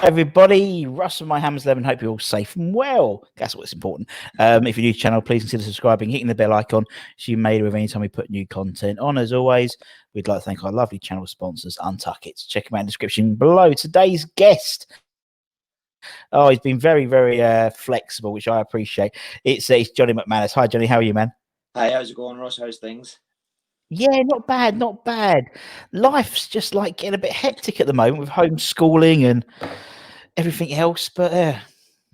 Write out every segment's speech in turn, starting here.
Everybody, Russ and my Hammers 11. Hope you're all safe and well. That's what's important. If you're new to the channel, please consider subscribing, hitting the bell icon so you're made aware anytime we put new content on. As always, we'd like to thank our lovely channel sponsors, Untuckit. Check them out in the description below. Today's guest, he's been very, very flexible, which I appreciate. It's Johnny McManus. Hi, Johnny. How are you, man? Hi, how's it going, Ross? How's things? Yeah, not bad, not bad. Life's just like getting a bit hectic at the moment with homeschooling and everything else, but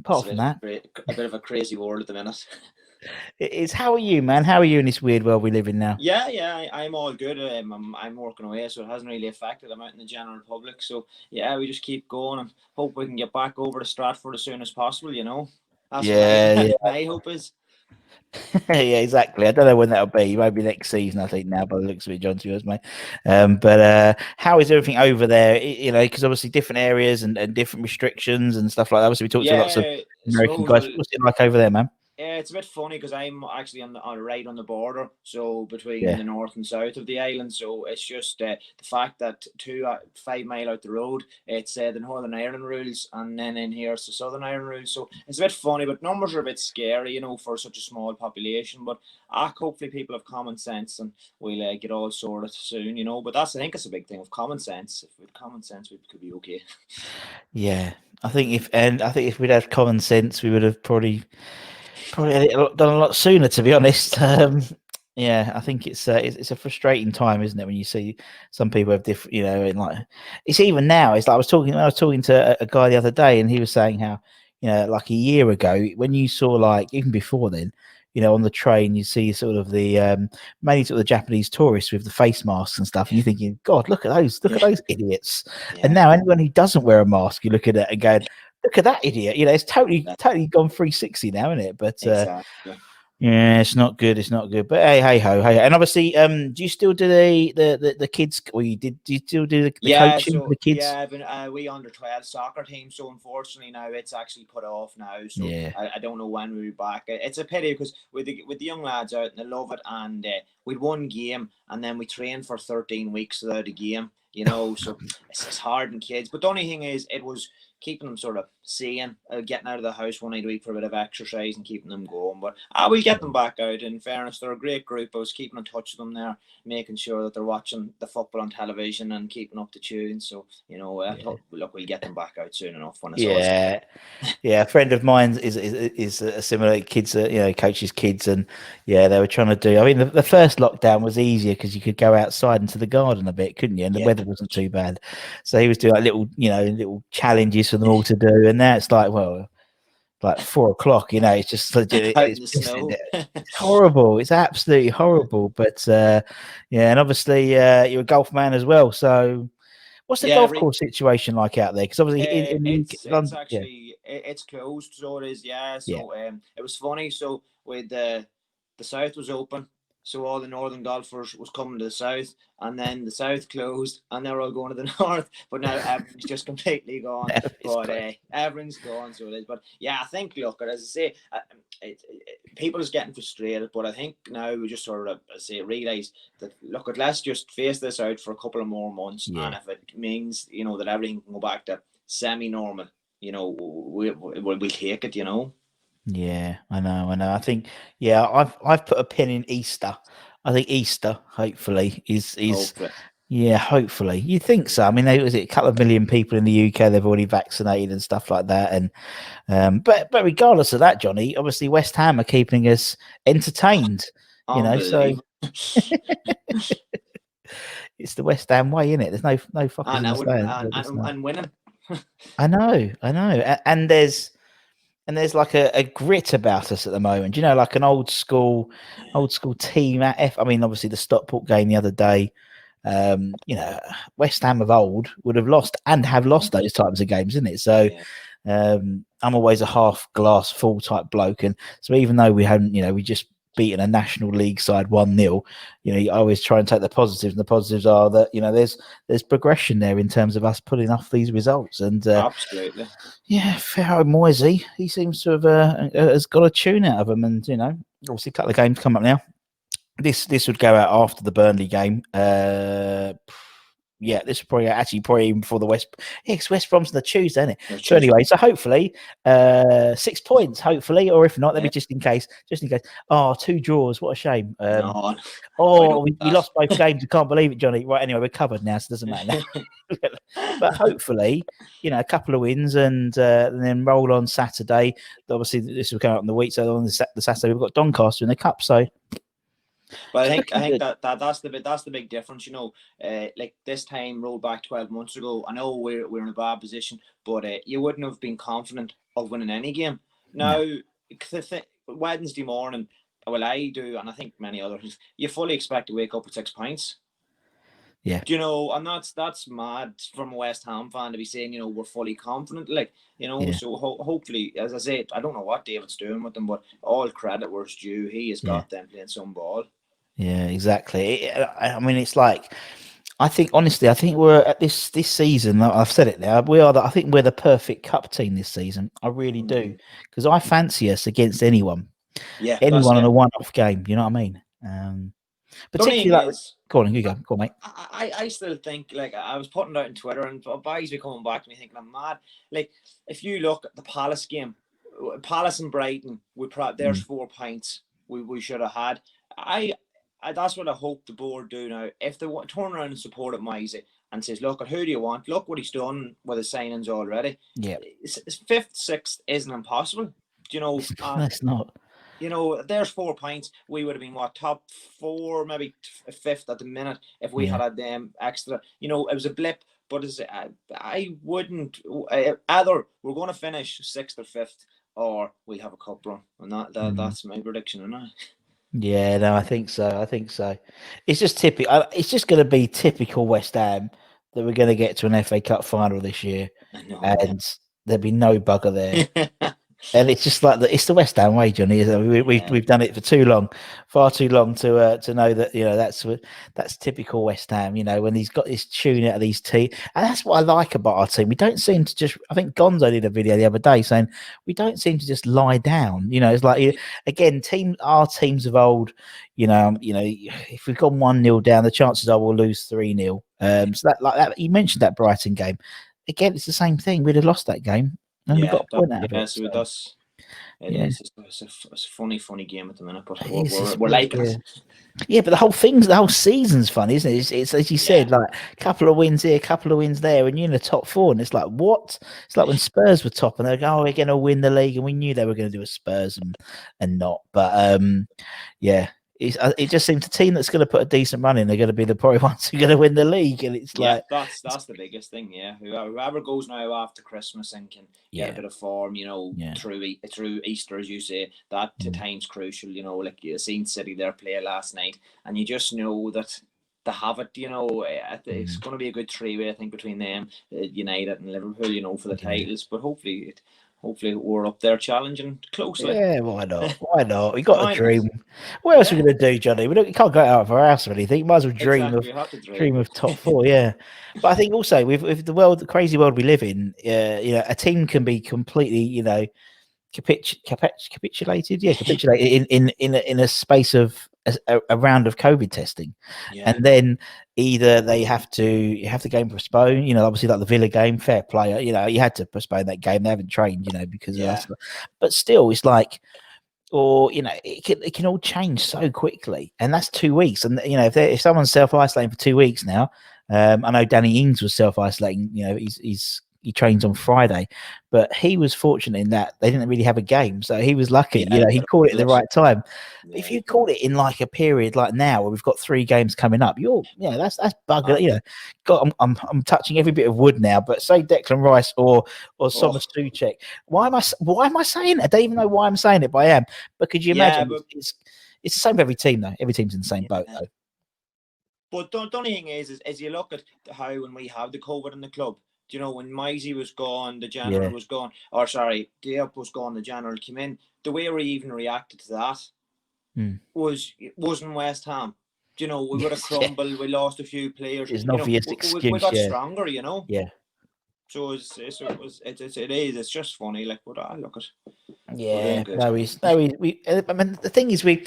apart from that, a bit of a crazy world at the minute. it is. How are you, man? How are you in this weird world we live in now? Yeah, I'm all good. I'm working away, so it hasn't really affected. I'm out in the general public, so yeah, we just keep going and hope we can get back over to Stratford as soon as possible. That's what my hope is. Yeah, exactly. I don't know when that'll be. Maybe next season, I think, now, by the looks of it, John, to yours, mate. But how is everything over there? Because obviously different areas and different restrictions and stuff like that. Obviously, we talked to lots of American guys. What's it like over there, man? Yeah, it's a bit funny because I'm actually right on the border, so between the north and south of the island. So it's just the fact that 5 mile out the road, it's the Northern Ireland rules, and then in here it's the Southern Ireland rules. So it's a bit funny, but numbers are a bit scary, for such a small population. But hopefully people have common sense, and we'll get all sorted soon, But I think it's a big thing of common sense. If with common sense, we could be okay. Yeah, I think if we'd had common sense, we would have probably done a lot sooner, to be honest. Yeah, I think it's a frustrating time, isn't it, when you see some people have different, and like it's even now. It's like I was talking to a guy the other day, and he was saying how, like a year ago, when you saw, like, even before then, on the train, you see sort of the mainly sort of the Japanese tourists with the face masks and stuff, and you're thinking, God, look at those idiots. Yeah. And now anyone who doesn't wear a mask, you look at it and go, look at that idiot. It's totally gone 360 now, isn't it? But exactly. Yeah, it's not good. It's not good. But hey ho. And obviously, do you still do the kids? Or do you still do the coaching for the kids? Yeah, we under 12 soccer team. So unfortunately now it's actually put off now. So yeah. I don't know when we'll be back. It's a pity because with the young lads out, and they love it. And we'd one game, and then we trained for 13 weeks without a game. So it's hard on kids. But the only thing is, it was keeping them sort of sane, getting out of the house one night a week for a bit of exercise and keeping them going. But we'll get them back out. In fairness, they're a great group. I was keeping in touch with them there, making sure that they're watching the football on television and keeping up the tune. So, look, we'll get them back out soon enough when it's all set. Yeah, a friend of mine is a similar kids, coaches kids, and yeah, they were trying to do. I mean, the first lockdown was easier because you could go outside into the garden a bit, couldn't you? And the weather wasn't too bad, so he was doing like little challenges for them all to do. And now it's like, well, like 4 o'clock, it's just it's horrible. It's absolutely horrible. But and obviously you're a golf man as well, so. What's the golf course situation like out there? Because obviously it's actually it's closed, so it is. Yeah. So it was funny. So with the south was open, so all the northern golfers was coming to the south, and then the south closed, and they're all going to the north. But now everything's just completely gone. Everything's gone, so it is. But yeah, I think look, as I say, people is getting frustrated, but I think now we just sort of realize that look, let's just face this out for a couple of more months, and if it means that everything can go back to semi-normal, we'll take it. Yeah, I know. I think I've put a pin in Easter. I think Easter, hopefully, is hopefully. Yeah, hopefully. You think so? I mean, there was a couple of million people in the UK they've already vaccinated and stuff like that. And but regardless of that, Johnny, obviously West Ham are keeping us entertained. So it's the West Ham way, isn't it? There's no fucking and winning. I know, and there's like a grit about us at the moment. Like an old school team at F. I mean, obviously the Stockport game the other day. West Ham of old would have lost and have lost those types of games, isn't it? So I'm always a half glass full type bloke, and so even though we hadn't, we just beaten a National League side 1-0, you always try and take the positives, and the positives are that there's progression there in terms of us pulling off these results. And absolutely, Pharaoh Moisey, he seems to have has got a tune out of him, and obviously a couple of games come up now. This would go out after the Burnley game. Yeah, this is probably even before the West. Yeah, because West Brom's on the Tuesday, isn't it? There's So Tuesday. anyway, so hopefully 6 points, hopefully, or if not, maybe just in case. Oh, 2 draws. What a shame. No, We lost both games. I can't believe it, Johnny. Right, anyway, we're covered now, so it doesn't matter now. But hopefully, a couple of wins and then roll on Saturday. Obviously, this will come out on the week, so on the Saturday we've got Doncaster in the cup. So, but I think that's the big difference. Like this time rolled back 12 months ago. I know we're in a bad position, but you wouldn't have been confident of winning any game. Now, Wednesday morning. Well, I do, and I think many others. You fully expect to wake up with 6 points. Yeah. And that's mad from a West Ham fan to be saying, we're fully confident. So hopefully, as I said, I don't know what David's doing with them, but all credit where it's due. He has got them playing some ball. Yeah, exactly. I mean, it's like, I think we're at this season. I've said it now. I think we're the perfect cup team this season. I really do, because I fancy us against anyone. Yeah, anyone in a one-off game. You know what I mean? Particularly go on, mate. I still think, like, I was putting it out on Twitter, and guys be coming back to me thinking I'm mad. Like, if you look at the Palace game, Palace and Brighton, there's 4 points we should have had. That's what I hope the board do now. If they turn around and support it, Moisey, and says, look, who do you want? Look what he's done with his signings already. Yeah. 5th, 6th isn't impossible. It's not. There's 4 points. We would have been top 4, maybe 5th at the minute if we had them extra. It was a blip, but I wouldn't. Either we're going to finish 6th or 5th, or we'll have a cup run, and that's my prediction, isn't it? Yeah, no, I think so. It's just typical. It's just going to be typical West Ham that we're going to get to an FA Cup final this year, and there'll be no bugger there. And it's just like it's the West Ham way, Johnny. We've done it for too long, far too long to know that that's typical West Ham. When he's got this tune out of these teams, and that's what I like about our team. We don't seem to just. I think Gonzo did a video the other day saying we don't seem to just lie down. It's like again, our teams of old. If we've gone 1-0 down, the chances are we'll lose 3-0. So that you mentioned that Brighton game. Again, it's the same thing. We'd have lost that game. And we got a point out of it. So it does. It's a funny game at the minute, but we're liking it. Yeah, but the whole season's fun, isn't it? It's as you said, like a couple of wins here, a couple of wins there, and you're in the top 4, and it's like, what? It's like when Spurs were top, and they go, we're going to win the league, and we knew they were going to do a Spurs and not. But it just seems the team that's going to put a decent run in, they're going to be the probably ones who are going to win the league, and it's like that's the biggest thing. Yeah, whoever goes now after Christmas and can get a bit of form, through Easter, as you say, that time's crucial. Like you seen City there play last night, and you just know that they have it. It's going to be a good 3-way, I think, between them, United and Liverpool. For the titles, but hopefully we're up there challenging closely. Yeah, why not? We got a dream. What else are we going to do, Johnny? We can't go out of our house or anything. Might as well dream of top 4. Yeah, but I think also with the crazy world we live in, a team can be completely, capitulated in a space of a round of COVID testing, and then either they have the game postponed. Obviously like the Villa game, fair play. You had to postpone that game. They haven't trained, because of that. But still, it's like, or it can all change so quickly, and that's 2 weeks. And if someone's self-isolating for 2 weeks now, I know Danny Ings was self-isolating. He trains on Friday, but he was fortunate in that they didn't really have a game, so he was lucky. He called it at the right time. Yeah. If you called it in like a period like now where we've got 3 games coming up, that's bugger. God, I'm touching every bit of wood now. But say Declan Rice or Tomas Repka. Why am I saying it? I don't even know why I'm saying it, but I am. But could you imagine? It's the same for every team though. Every team's in the same boat though. But the only thing is you look at how when we have the COVID in the club. When Moisey was gone, the general was gone, Diop was gone, the general came in. The way we even reacted to that wasn't West Ham. We would have crumbled. We lost a few players. It's an obvious excuse. We got stronger. Yeah. So it's just funny. Like, but I look at. Yeah. No. I mean, the thing is, we're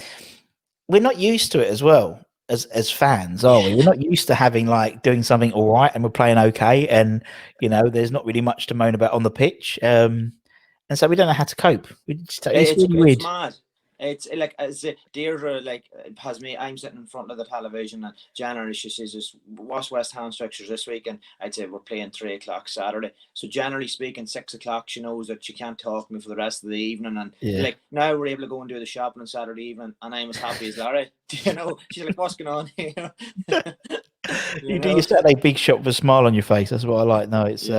not used to it as well. as fans, are we? We're not used to having like doing something all right and we're playing okay, and there's not really much to moan about on the pitch, and so we don't know how to cope. It's really weird. Mad. It's like as Deirdre has me. I'm sitting in front of the television, and generally she says, "What's West Ham fixtures this week?" And I'd say we're playing 3:00 Saturday. So generally speaking, 6:00 she knows that she can't talk to me for the rest of the evening. And like now we're able to go and do the shopping on Saturday evening, and I'm as happy as Larry. She's like, "What's going on here?" You do your Saturday big shot with a smile on your face. That's what I like. No, it's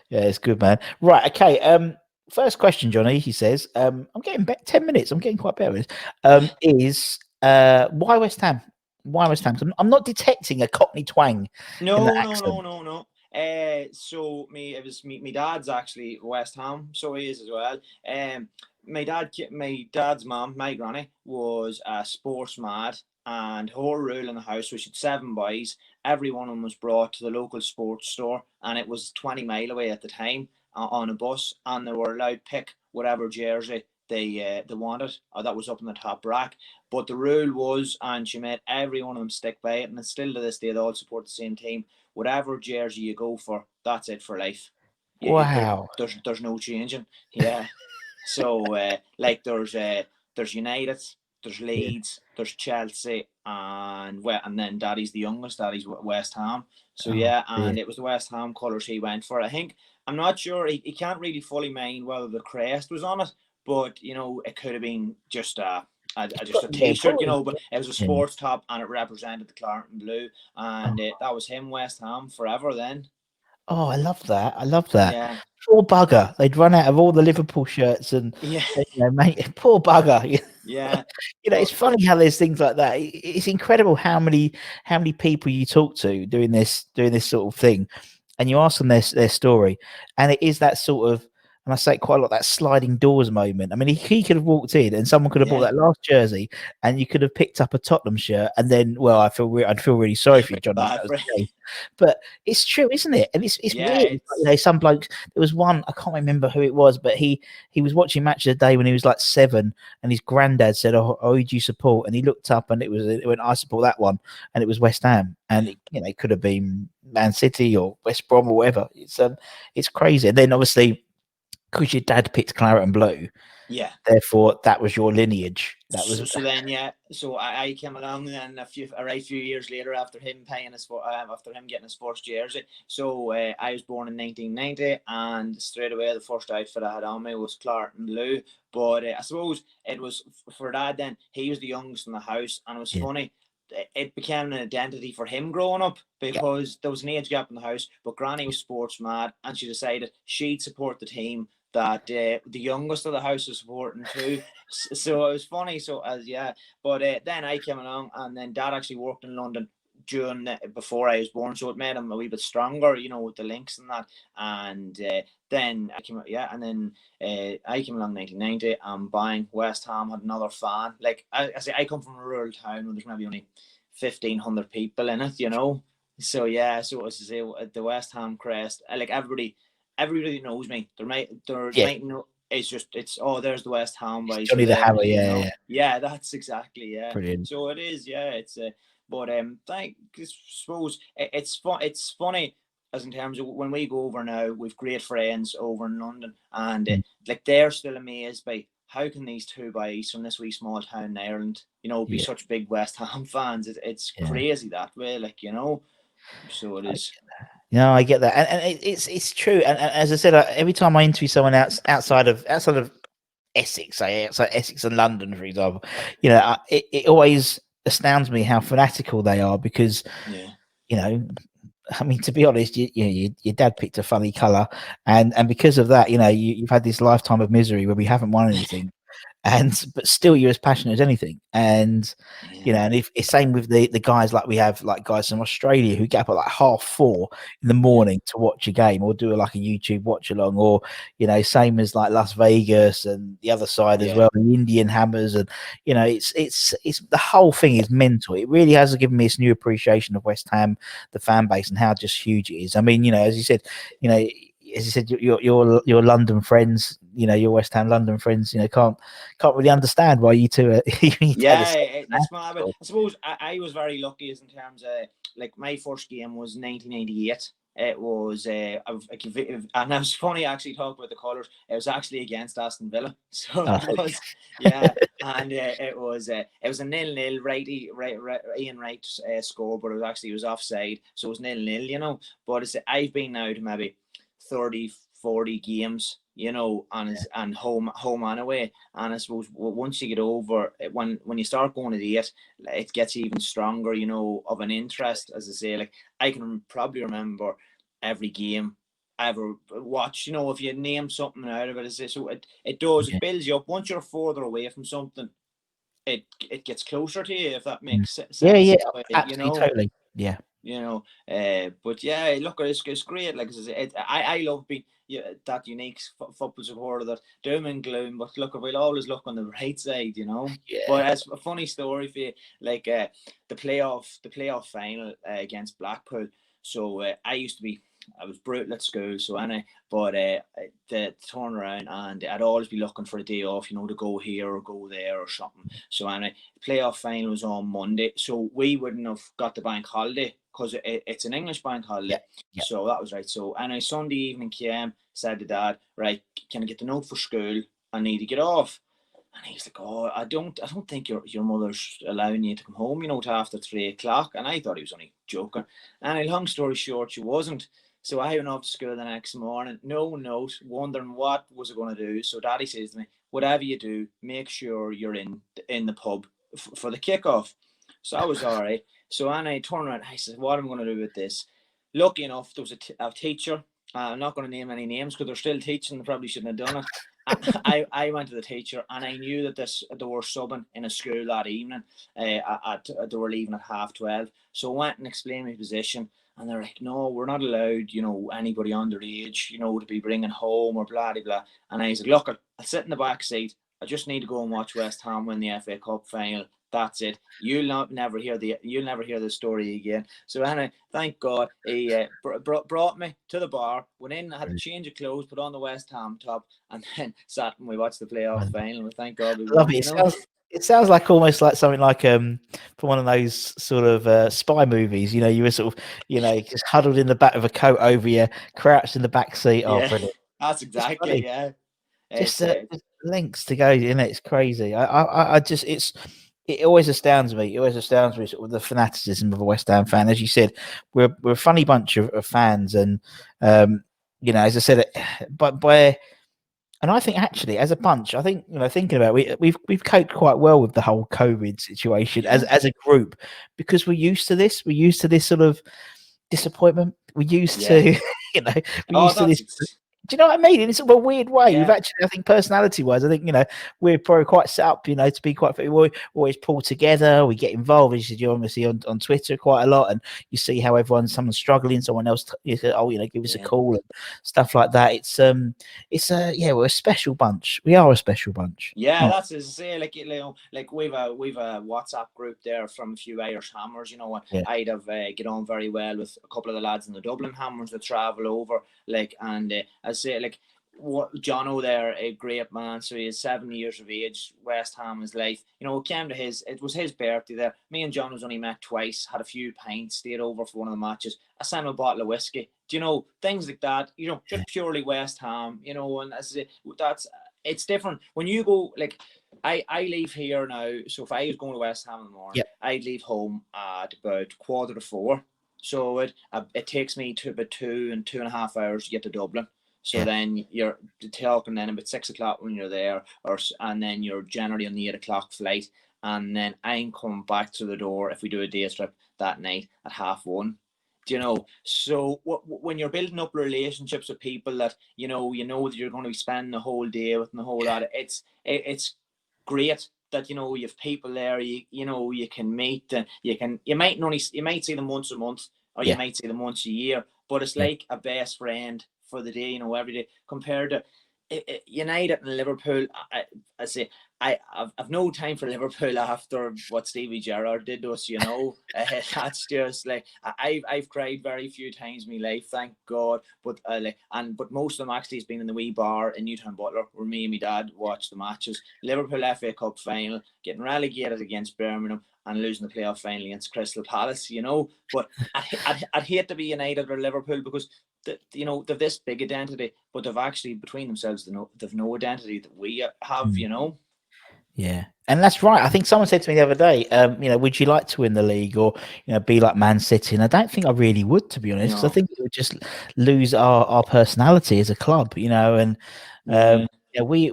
it's good, man. Right, okay. First question, Johnny. He says, "I'm getting 10 minutes. I'm getting quite better with this. Why West Ham? Why West Ham? I'm not detecting a Cockney twang. No. So my dad's actually West Ham, so he is as well. My dad's mom, my granny, was sports mad, and her rule in the house was she had 7 boys. Every one of them was brought to the local sports store, and it was 20 mile away at the time on a bus, and they were allowed to pick whatever jersey they wanted, or that was up in the top rack. But the rule was, and she made every one of them stick by it, and it's still to this day they all support the same team. Whatever jersey you go for, that's it for life. Wow. There's no changing. Yeah. So there's United, there's Leeds, there's Chelsea, and then Daddy's the youngest. Daddy's West Ham. So and it was the West Ham colours he went for. I think, I'm not sure. He can't really fully mind whether the crest was on it, but it could have been just a t-shirt, but it was a sports top, and it represented the claret and blue, and that was him, West Ham forever then. Oh, I love that. Yeah. Poor bugger. They'd run out of all the Liverpool shirts, and mate, poor bugger. Yeah. It's funny how there's things like that. It's incredible how many people you talk to doing this sort of thing, and you ask them their story, and it is that sort of, and I say quite a lot, that sliding doors moment. I mean, he could have walked in and someone could have bought that last jersey, and you could have picked up a Tottenham shirt, and then, well, I'd feel really sorry for you, John. But it's true, isn't it? And it's weird. Some blokes. There was one, I can't remember who it was, but he was watching Match of the Day when he was like 7, and his granddad said, "Oh, who do you support?" And he looked up, and it went, "I support that one," and it was West Ham, and it could have been Man City or West Brom or whatever. It's crazy. And then obviously, because your dad picked claret and blue, therefore that was your lineage. That was so I came along then a few years later after him getting his first jersey. So I was born in 1990, and straight away the first outfit I had on me was claret and blue. But I suppose it was for Dad then. He was the youngest in the house, and it was funny. It became an identity for him growing up, because there was an age gap in the house, but Granny was sports mad, and she decided she'd support the team that the youngest of the house was supporting too. So it was funny. But then I came along, and then Dad actually worked in London before I was born, so it made him a wee bit stronger, with the links and that. And then I came along in 1990, and buying West Ham had another fan. Like I say, I come from a rural town where there's maybe only 1,500 people in it, So so as to say, the West Ham crest, like everybody knows me. There might know. It's there's the West Ham boys. Johnny the Hammer, yeah, that's exactly, brilliant. So it is, it's but I suppose it's funny, as in terms of when we go over now, we've great friends over in London, and like they're still amazed by how can these two boys from this wee small town in Ireland, be such big West Ham fans. It's crazy that way, so it is. No, I get that, and it's true. And as I said, every time I interview someone outside of Essex, outside Essex and London, for example, it always astounds me how fanatical they are, because, I mean, to be honest, your dad picked a funny colour, and because of that, you've had this lifetime of misery where we haven't won anything. But still you're as passionate as anything, and and if it's same with the guys, like we have like guys from Australia who get up at like 4:30 in the morning to watch a game, or do like a YouTube watch along, or same as like Las Vegas and the other side as well, the Indian Hammers, and it's the whole thing is mental. It really has given me this new appreciation of West Ham, the fan base, and how just huge it is. I mean, as you said, your London friends, your West Ham London friends, can't really understand why you two are. It's mad. I suppose I was very lucky as in terms of like my first game was 1988. It was and it was funny actually talking about the colours. It was actually against Aston Villa, so it was and it was a 0-0 Ian Wright score, but it was offside, so it was 0-0. But I've been now to maybe 30-40 games, and home and away. And I suppose once you get over when you start going to the 8, it gets even stronger, of an interest. As I say, like I can probably remember every game I ever watched. If you name something out of it, so it does. It builds you up. Once you're further away from something, it gets closer to you, if that makes sense. Yeah, absolutely, totally. Yeah. But yeah, look, it's great. Like I love being that unique football supporter, that doom and gloom. But look, we'll always look on the right side, Yeah. But it's a funny story for you, like the playoff final against Blackpool. So I was brutal at school, so but the turnaround, and I'd always be looking for a day off, to go here or go there or something. So the playoff final was on Monday, so we wouldn't have got the bank holiday because it's an English bank holiday. Yeah. So that was right. So Sunday evening came, said to Dad, right, can I get the note for school? I need to get off. And he's like, oh, I don't think your mother's allowing you to come home, to after 3 o'clock. And I thought he was only joking. And long story short, she wasn't. So I went off to school the next morning, no note, wondering what was I going to do. So Daddy says to me, whatever you do, make sure you're in the pub for the kickoff. So I was all right. So I turned around, I said, what am I going to do with this? Lucky enough, there was a teacher. I'm not going to name any names because they're still teaching. They probably shouldn't have done it. I went to the teacher, and I knew that they were subbing in a school that evening. They were leaving at 12:30. So I went and explained my position. And they're like, no, we're not allowed, anybody underage, to be bringing home or blah, blah, blah. And I was like, look, I'll sit in the back seat. I just need to go and watch West Ham win the FA Cup final. That's it. You'll never hear the story again. So anyway, thank God he brought me to the bar. Went in, I had to change of clothes, put on the West Ham top, and then sat and we watched the playoff final. And thank God we won. It sounds like almost like something like from one of those sort of spy movies. You were sort of just huddled in the back of a coat over you, crouched in the back seat. Oh, brilliant! That's exactly Just lengths to go. It's crazy. I just it always astounds me. It always astounds me sort of the fanaticism of a West Ham fan. As you said, we're a funny bunch of fans, and as I said, and I think actually, as a bunch, I think thinking about it, we've coped quite well with the whole COVID situation as a group, because we're used to this. We're used to this sort of disappointment. We're used to, we're used to this. Do you know what I mean? In sort of a weird way, we've actually, I think, personality-wise, I think we're probably quite set up, to be quite. We always pull together. We get involved. As you're obviously on Twitter quite a lot, and you see how someone's struggling, someone else, give us a call and stuff like that. We're a special bunch. We are a special bunch. Yeah, that's as I say. Like we've a WhatsApp group there from a few Irish Hammers. I'd have get on very well with a couple of the lads in the Dublin Hammers that travel over. I say, what Jono there, a great man. So he is 7 years of age. West Ham is life. It came to it was his birthday there. Me and John was only met twice, had a few pints, stayed over for one of the matches. I sent him a bottle of whiskey. Do things like that? Just purely West Ham. And as I say, it's different when you go. Like I leave here now. So if I was going to West Ham in the morning, I'd leave home at about 3:45. So it takes me to about 2.5 hours to get to Dublin. So then you're talking then about 6 o'clock when you're there, and then you're generally on the 8 o'clock flight, and then I'm coming back to the door if we do a day trip that night at 1:30. So when you're building up relationships with people that that you're going to be spending the whole day with and the whole lot, it's great that you have people there you can meet, and you might see them once a month, or you might see them once a year, but it's like a best friend for the day, every day, compared to United and Liverpool. I say I've no time for Liverpool after what Stevie Gerrard did to us, you know. That's just like I've cried very few times in my life, thank God. But but most of them actually has been in the wee bar in Newtown Butler where me and my dad watched the matches. Liverpool FA Cup final, getting relegated against Birmingham and losing the playoff final against Crystal Palace, you know. But I'd hate to be United or Liverpool because you know they've this big identity, but they've actually between themselves they've no identity that we have, you know. Yeah, and that's right. I think someone said to me the other day, you know, would you like to win the league or, you know, be like Man City? And I don't think I really would, to be honest, because I think it would just lose our personality as a club, you know. And yeah, we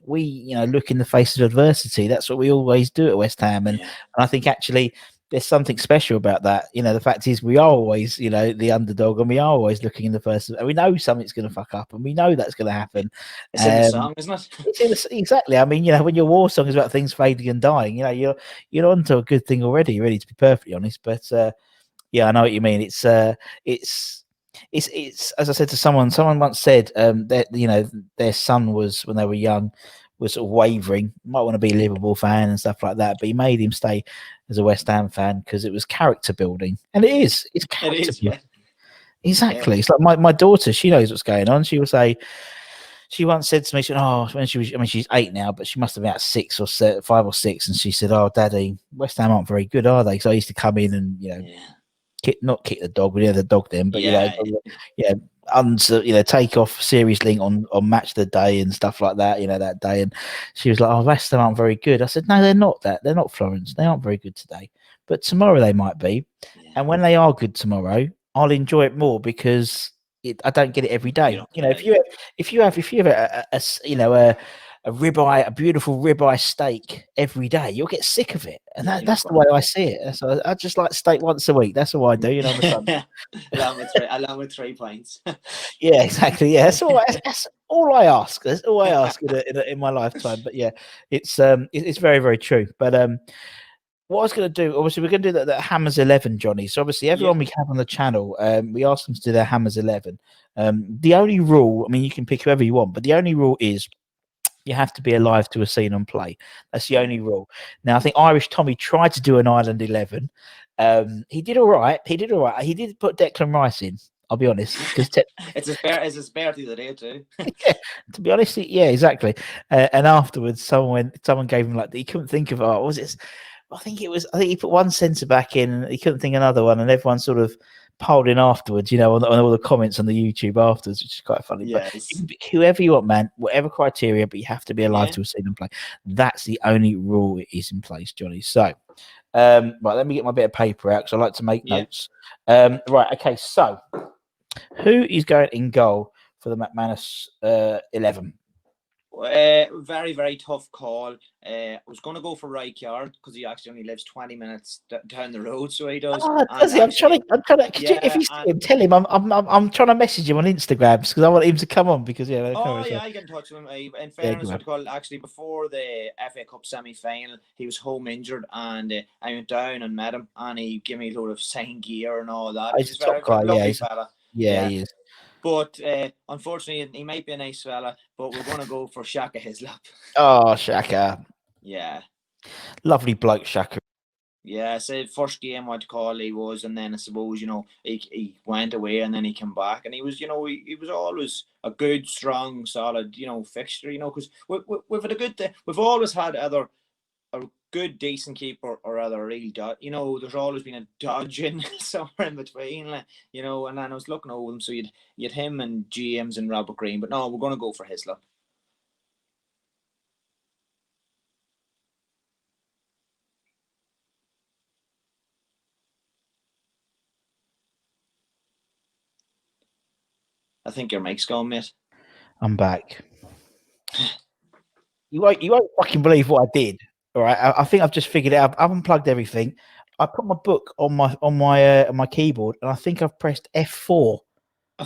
you know, look in the face of adversity. That's what we always do at West Ham, and I think actually there's something special about that. You know, the fact is we are always, you know, the underdog, and we are always looking in the first, and we know something's going to fuck up, and we know that's going to happen. It's in the song, isn't it? It's exactly. I mean, you know, when your war song is about things fading and dying, you know, you're onto a good thing already, really, to be perfectly honest. But yeah, I know what you mean. It's as I said to someone once said that, you know, their son was, when they were young, was sort of wavering, might want to be a Liverpool fan and stuff like that, but he made him stay as a West Ham fan because it was character building, and it's character building. Exactly. It's like my daughter, she knows what's going on. She will say. She once said to me, when she was, I mean, she's 8 now, but she must have been about 6 or 5 or 6. And she said, "Oh, Daddy, West Ham aren't very good, are they?" So I used to come in and, you know, not kick the dog, we had the dog then, but you know, take off series link on match of the day and stuff like that, you know, that day. And she was like, "Oh, West Ham aren't very good." I said, "No, they're not that. They're not Florence. They aren't very good today, but tomorrow they might be. And when they are good tomorrow, I'll enjoy it more because I don't get it every day. You know, if you have a ribeye, a beautiful ribeye steak every day, you'll get sick of it, and that's the way I see it. So I just like steak once a week. That's all I do, you know. along with 3 pints. Yeah, exactly. Yeah, that's all I ask. That's all I ask in my lifetime. But yeah, it's very, very true. But what I was going to do, obviously, we're going to do that Hammers 11, Johnny. So obviously, everyone we have on the channel, we ask them to do their Hammers 11. The only rule, I mean, you can pick whoever you want, but the only rule is you have to be alive to have seen them play. That's the only rule. Now, I think Irish Tommy tried to do an Ireland 11. He did all right. He did put Declan Rice in. I'll be honest, because it's his birthday today too. Yeah, to be honest, yeah, exactly. And afterwards, someone gave him he couldn't think of what was it? I think he put one centre back in, and he couldn't think of another one, and everyone sort of piled in afterwards, you know, on all the comments on the YouTube afterwards, which is quite funny. Yes. But you can pick whoever you want, man, whatever criteria, but you have to be alive to have seen them play. That's the only rule it is in place, Johnny. So, right, let me get my bit of paper out because I like to make notes. Right, okay, so who is going in goal for the McManus 11? Very, very tough call. I was going to go for Rijkaard because he actually only lives 20 minutes down the road, so he does. Does he? I'm trying to. If you see him, tell him I'm trying to message him on Instagram because I want him to come on because I get in touch with him. In fairness, actually before the FA Cup semi-final, he was home injured, and I went down and met him, and he gave me a load of signed gear and all that. He's a top guy, lovely fella. Yeah, he is. But unfortunately, he might be a nice fella, but we're going to go for Shaka Hislop. Oh, Shaka. Yeah. Lovely bloke, Shaka. Yeah, so first game, what call he was, and then I suppose, you know, he went away and then he came back, and he was, you know, he was always a good, strong, solid, you know, fixture, you know, because we've had a good thing. We've always had either a good, decent keeper or other real you know, there's always been a dodging somewhere in between, like, you know. And then I was looking over them, so you'd him and James and Robert Green, but no, we're going to go for Hislop. I think your mic's gone, mate. I'm back. You won't fucking believe what I did. All right, I think I've just figured it out. I've unplugged everything. I put my book on my keyboard, and I think I've pressed F4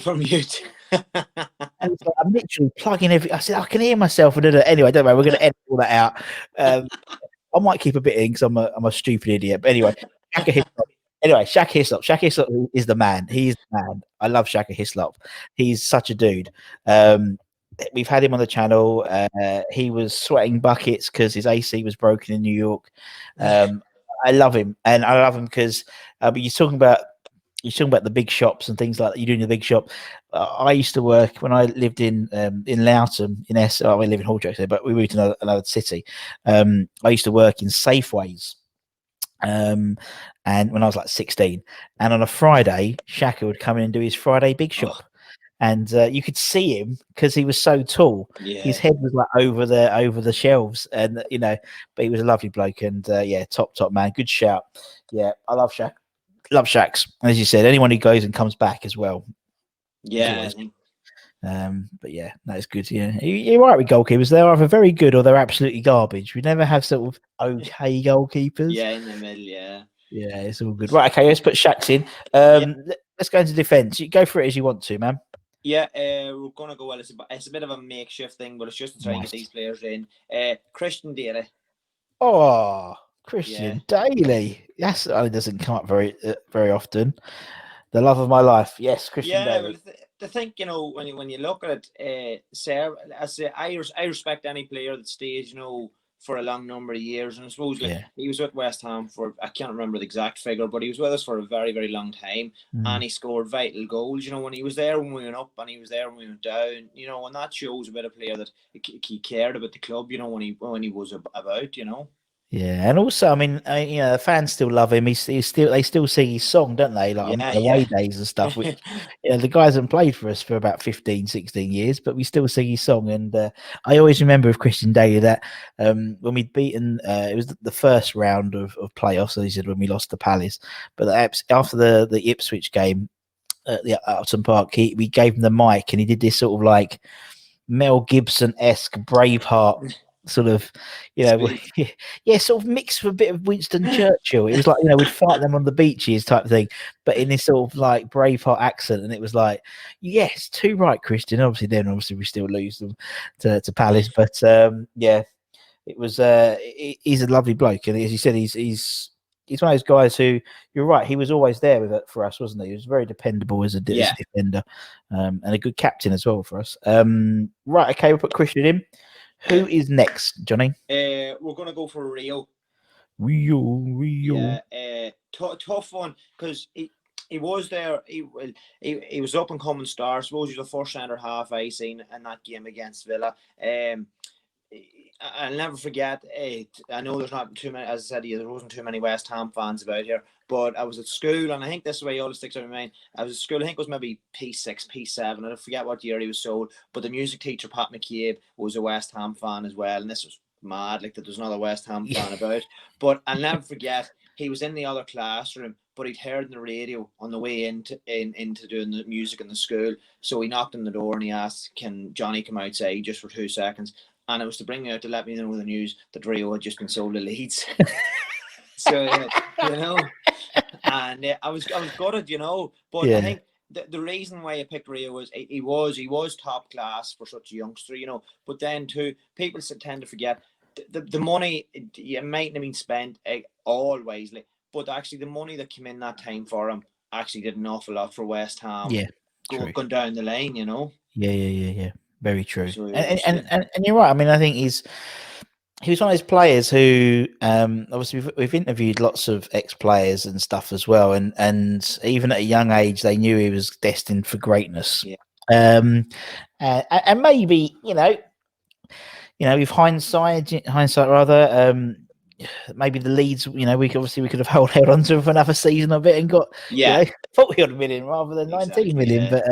from mute. And so I'm literally plugging every. I said I can hear myself. And anyway, don't worry, we're going to edit all that out. I might keep a bit in because I'm a stupid idiot. But anyway, Shaka Hislop. Anyway, Shaka Hislop. Shaka Hislop is the man. He's the man. I love Shaka Hislop. He's such a dude. we've had him on the channel. He was sweating buckets because his AC was broken in New York. I love him, and I love him because you're talking about the big shops and things like that. You're doing the big shop. I used to work when I lived in Loughton in I live in Hornchurch there, but we moved to another city. I used to work in Safeways. And when I was like 16, and on a Friday, Shaka would come in and do his Friday big shop. And you could see him because he was so tall. Yeah. His head was like over the shelves, and but he was a lovely bloke, and top man, good shout. Yeah, I love Shaq. Love Shaqs, and as you said, anyone who goes and comes back as well. Yeah, but yeah, that's good. Yeah, you're right with goalkeepers. They're either very good or they're absolutely garbage. We never have sort of okay goalkeepers. Yeah, in the middle. Yeah, it's all good. Right, okay, let's put Shaqs in. Let's go into defence. You go for it as you want to, man. Yeah, we're gonna go. Well, it's a bit of a makeshift thing, but it's just to try and get these players in. Christian Dailly. Oh, Christian Dailly. Yes, it doesn't come up very often. The love of my life. Yes, Christian Dailly. Well, to think, when you look at it, I respect any player that stays, for a long number of years. And I suppose he was with West Ham for, I can't remember the exact figure, but he was with us for a very, very long time. And he scored vital goals, when he was there when we went up and he was there when we went down, and that shows a bit of player that he cared about the club, when he was about. Yeah, and also, I mean, the fans still love him. They still sing his song, don't they? Like on away days and stuff. Which, the guy hasn't played for us for about 15, 16 years, but we still sing his song. And I always remember of Christian Dailly that when we'd beaten, it was the first round of playoffs, as he said, when we lost to Palace. But after the Ipswich game at the Upton Park, we gave him the mic, and he did this sort of like Mel Gibson-esque Braveheart sort of, sort of mixed with a bit of Winston Churchill. It was like, we'd fight them on the beaches type of thing, but in this sort of like Braveheart accent. And it was like, yes, too right, Christian. Obviously we still lose them to Palace, but it was he's a lovely bloke, and as you said, he's one of those guys who, you're right, he was always there for us, wasn't he? He was very dependable as a defender, and a good captain as well for us. Right, okay, we'll put Christian in. Who is next, Johnny? We're going to go for Rio. Rio. Yeah, tough one, because he was there. He was up and coming star. I suppose he was the first centre half I seen in that game against Villa. I'll never forget. I know there's not too many, as I said, there wasn't too many West Ham fans about here, but I was at school, and I think this is why he always sticks out in my mind. I was at school, I think it was maybe P6, P7, I forget what year he was sold, but the music teacher, Pat McCabe, was a West Ham fan as well, and this was mad, like that there's not a West Ham fan about. But I'll never forget, he was in the other classroom, but he'd heard on the radio on the way into doing the music in the school, so he knocked on the door and he asked, can Johnny come outside just for 2 seconds? And it was to bring me out to let me know the news that Rio had just been sold to Leeds. So, and I was gutted, but I think the reason why I picked Rio was he was top class for such a youngster, but then too, people tend to forget the money, it mightn't have been spent all wisely, but actually the money that came in that time for him actually did an awful lot for West Ham. Yeah, going down the lane, Yeah. Very true. So and you're right. I mean, I think he was one of those players who, obviously, we've interviewed lots of ex-players and stuff as well, and even at a young age, they knew he was destined for greatness. Yeah. And maybe with hindsight rather, maybe the Leeds, we could have held on to him for another season of it and got 40 odd million rather than 19 million. But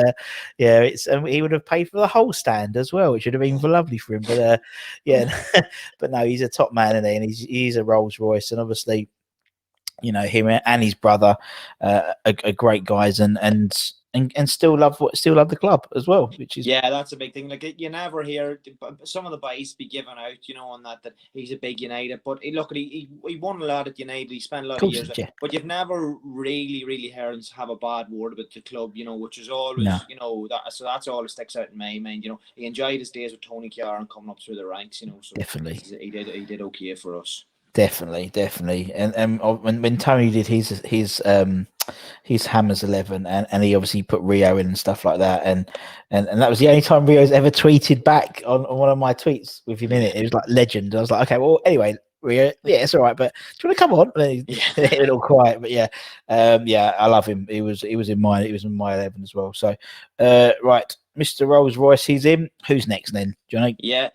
it's he would have paid for the whole stand as well, which would have been lovely for him. But but no, he's a top man, and he's a Rolls Royce, and obviously, him and his brother are great guys, and still love the club as well, which is that's a big thing. Like, you never hear some of the bias be given out, on that he's a big United, but he won a lot at United. He spent a lot of years, but you've never really heard him have a bad word about the club, which is always so that's all that sticks out in my mind. He enjoyed his days with Tony Carr and coming up through the ranks, so definitely he did okay for us. Definitely. And when Tony did his Hammers 11, and he obviously put Rio in and stuff like that, and that was the only time Rio's ever tweeted back on one of my tweets with him in it. It was like legend. I was like, okay, well, anyway, Rio, yeah, it's all right, but do you want to come on? And he a little quiet, but yeah, I love him. He was in my 11 as well. So, right, Mr. Rolls Royce, he's in. Who's next then, Johnny? Yeah,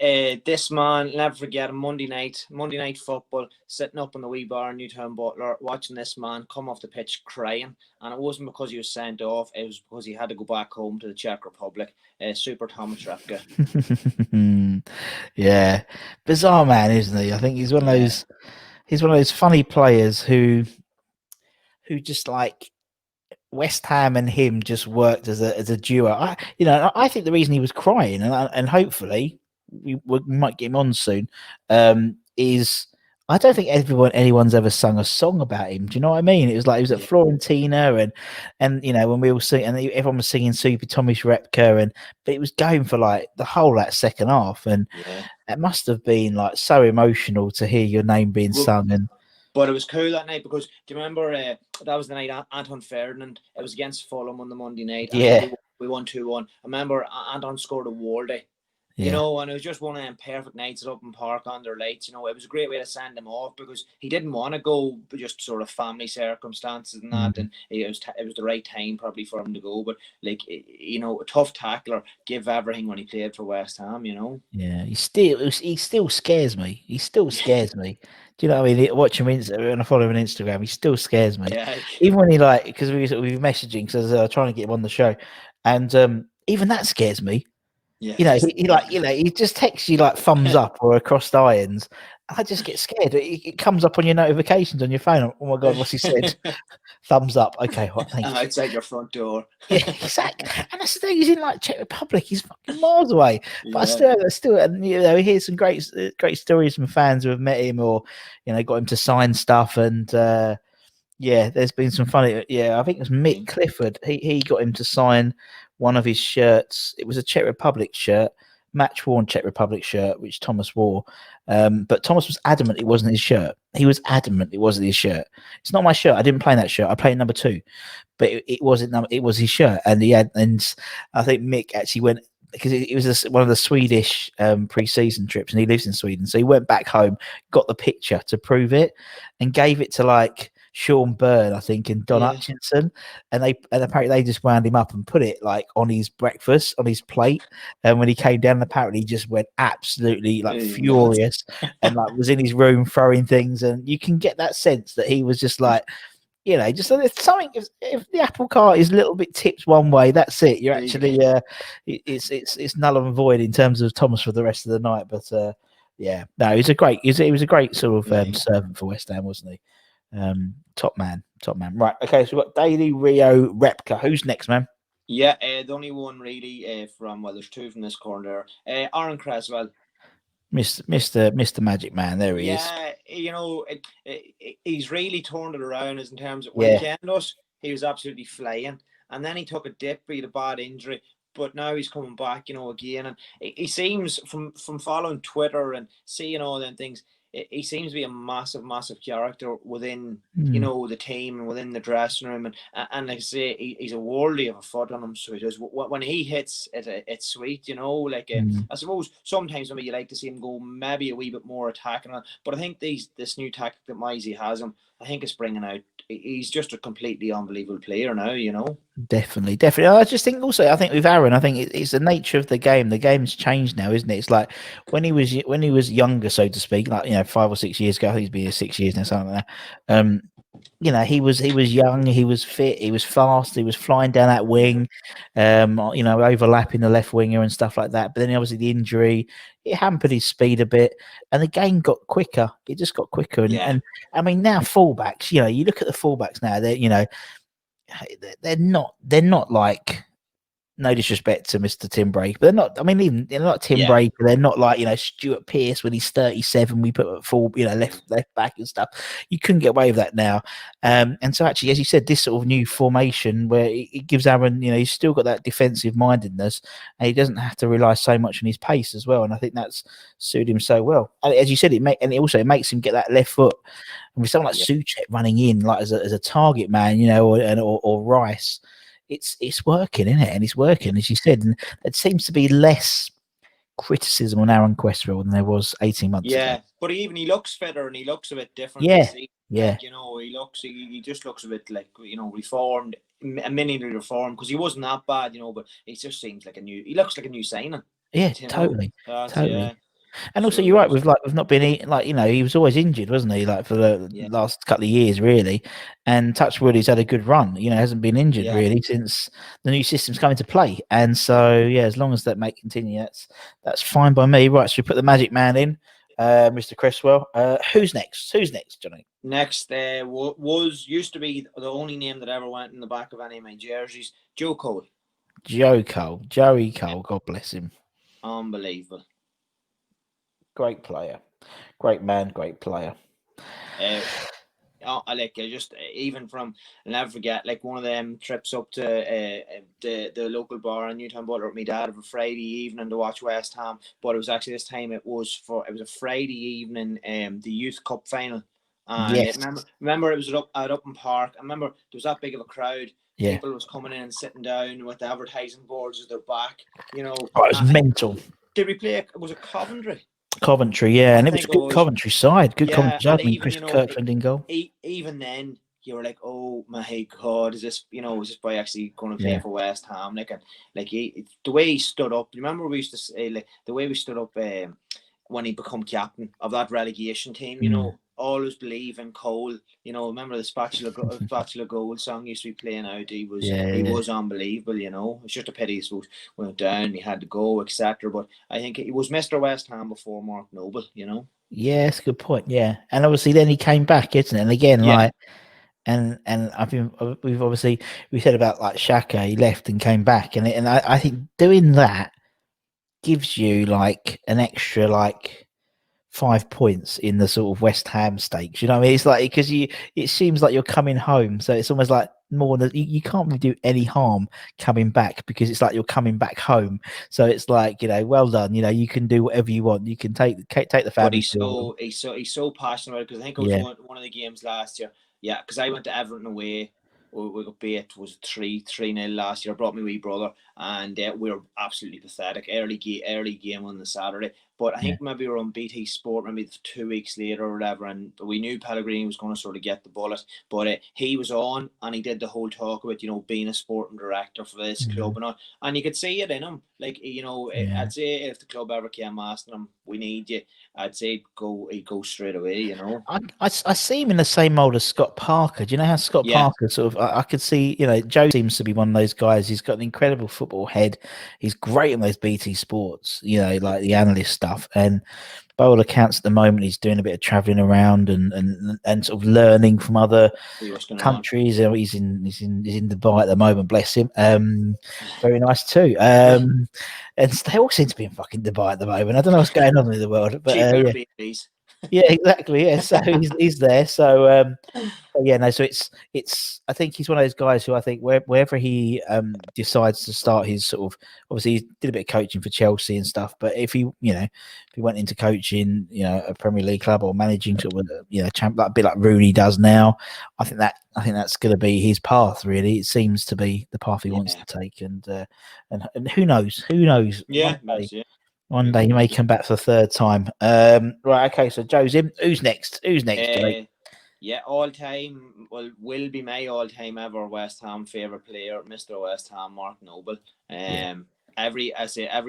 this man, never forget him, Monday night football, sitting up in the wee bar in Newtown Butler, watching this man come off the pitch crying. And it wasn't because he was sent off, it was because he had to go back home to the Czech Republic. Super Tomas Repka. Yeah, bizarre man, isn't he? I think he's one of those funny players who just like West Ham and him just worked as a duo. I think the reason he was crying, and hopefully we might get him on soon, is I don't think anyone's ever sung a song about him. Do you know what I mean? It was like he was at Florentina, and when we all sing, and everyone was singing Super Tomas Repka, but it was going for like the whole that second half, and it must have been like so emotional to hear your name being sung. But it was cool that night because do you remember that was the night Anton Ferdinand? It was against Fulham on the Monday night. And we won 2-1. I remember Anton scored a worldie. And it was just one of them perfect nights at Upton Park under lights. It was a great way to send him off because he didn't want to go, just sort of family circumstances and that. And it was the right time probably for him to go. But a tough tackler, give everything when he played for West Ham. Yeah, he still scares me. He still scares me. Do you know what I mean? Watch him when I follow him on Instagram. He still scares me. Yeah. Even when he because we were messaging because I was trying to get him on the show, and even that scares me. Yeah. He just texts you like thumbs up or across irons. I just get scared. It comes up on your notifications on your phone. Oh my God, what's he said? Thumbs up. Okay, thank you. Outside your front door. Yeah, exactly. And that's the thing. He's in like Czech Republic. He's fucking miles away. But I still, and he hears some great stories from fans who have met him or got him to sign stuff. And there's been some funny. Yeah, I think it was Mick Clifford. He got him to sign one of his shirts. It was a Czech Republic shirt, match worn Czech Republic shirt, which Thomas wore. But Thomas was adamant it wasn't his shirt. He was adamant it wasn't his shirt. It's not my shirt. I didn't play in that shirt. I played number 2, but it wasn't. It was his shirt, and and I think Mick actually went because it was one of the Swedish pre-season trips, and he lives in Sweden, so he went back home, got the picture to prove it, and gave it to like Sean Byrne, I think, and Don Hutchinson, and apparently they just wound him up and put it like on his breakfast, on his plate. And when he came down, apparently he just went absolutely like furious and like was in his room throwing things. And you can get that sense that he was just like, just something. If the apple cart is a little bit tipped one way, that's it. You're actually it's null and void in terms of Thomas for the rest of the night. But he was a great sort of servant for West Ham, wasn't he? Top man. Right. Okay. So we've got Dailly, Rio, Repka. Who's next, man? Yeah. The only one really there's 2 from this corner. Aaron Cresswell. Mr. Magic Man. There he is. Yeah. He's really turned it around in terms of when he came to us, he was absolutely flying, and then he took a dip, he had a bad injury. But now he's coming back, again, and he seems from following Twitter and seeing all them things. He seems to be a massive, massive character within, the team and within the dressing room. And like I say, he's a worldie of a foot on him. So he does. When he hits, it's sweet, I suppose sometimes maybe you like to see him go maybe a wee bit more attacking. But I think this new tactic that Mizey has him, I think it's bringing out. He's just a completely unbelievable player now, Definitely. I just think also, I think with Aaron, I think it's the nature of the game. The game's changed now, isn't it? It's like when he was younger, so to speak, like 5 or 6 years ago. I think he's been here 6 years now, something like that. He was young, he was fit, he was fast, he was flying down that wing, overlapping the left winger and stuff like that. But then obviously the injury, it hampered his speed a bit, and the game got quicker. It just got quicker, and I mean now fullbacks. You look at the fullbacks now. They're not like no disrespect to Mr. Tim Breaker, but they're not. I mean, even they're not Tim Breaker. They're not like Stuart Pearce when he's 37. We put at full, left back and stuff. You couldn't get away with that now. And so actually, as you said, this sort of new formation where it gives Aaron, he's still got that defensive mindedness, and he doesn't have to rely so much on his pace as well. And I think that's suited him so well. And as you said, it makes him get that left foot. And with someone like Souček running in like as a target man, or Rice. It's working, isn't it? And it's working, as you said. And it seems to be less criticism on Aaron Cresswell than there was 18 months ago. Yeah, but he looks fitter and he looks a bit different. Yeah, he just looks a bit like reformed, a mini reformed because he wasn't that bad, but he just seems like he looks like a new signing. Yeah, totally. Yeah. And also, you're right with not being he was always injured, wasn't he? Like for the last couple of years, really. And touchwood, he's had a good run. Hasn't been injured really since the new system's come into play. And so, as long as that may continue, that's fine by me. Right, so we put the magic man in, Mr. Cresswell. Who's next? Johnny? Next used to be the only name that ever went in the back of any of my jerseys. Joey Cole. Joey Cole. God bless him. Unbelievable. Great player, great man, great player. I'll never forget one of them trips up to the local bar in Newtown Butler with my dad of a Friday evening to watch West Ham. But it was actually this time it was a Friday evening, the Youth Cup final. And remember it was at Upton Park. I remember there was that big of a crowd. Yeah. People was coming in and sitting down with the advertising boards at their back. It was mental. Did we play? Was it Coventry? Coventry, and it was a good Coventry side. Good Coventry side. Chris Kirkland in goal. Even then, you were like, "Oh my God, is this boy actually going to play for West Ham?" The way he stood up. Remember, we used to say the way we stood up when he became captain of that relegation team. Always believe in Cole. Remember the spatula gold song used to be playing out. He was unbelievable. It's just a pity he went down. He had to go, etc. But I think he was Mr. West Ham before Mark Noble. Yeah, that's a good point. Yeah, and obviously then he came back, isn't it? And again, and I think we said about Shaka. He left and came back, and I think doing that gives you an extra 5 points in the sort of West Ham stakes. You know what I mean? It's because it seems like you're coming home. So it's almost like more than you can't really do any harm coming back because it's like you're coming back home. So it's well done. You can do whatever you want. You can take the family. But he's so passionate about it because I think it was one of the games last year. Yeah, because I went to Everton away. We got beat. Was 3-0 last year. I brought my wee brother, and we were absolutely pathetic. Early game on the Saturday, but I think maybe we were on BT Sport maybe 2 weeks later or whatever, and we knew Pellegrini was going to sort of get the bullet. But he was on, and he did the whole talk about being a sporting director for this club and all, and you could see it in him. I'd say if the club ever came asking him, "We need you," I'd say he'd go straight away. I see him in the same mold as Scott Parker. Do you know how Scott Parker sort of? I could see. Joe seems to be one of those guys. He's got an incredible football head. He's great in those BT Sports. Like the analyst stuff. And by all accounts, at the moment, he's doing a bit of travelling around and sort of learning from other countries. He's in Dubai at the moment. Bless him. Very nice too. And they all seem to be in fucking Dubai at the moment. I don't know what's going on in the world, but yeah, exactly. Yeah, so he's there. So so it's. I think he's one of those guys who I think wherever he decides to start his sort of, obviously he did a bit of coaching for Chelsea and stuff. But if he went into coaching, a Premier League club or managing sort of a bit like Rooney does now, I think that's going to be his path. Really, it seems to be the path he wants to take. And who knows? Yeah. One day you may come back for the third time. Right, okay, so Joe's in. Who's next? Joe? All time will be my all time ever West Ham favourite player, Mr. West Ham, Mark Noble. Every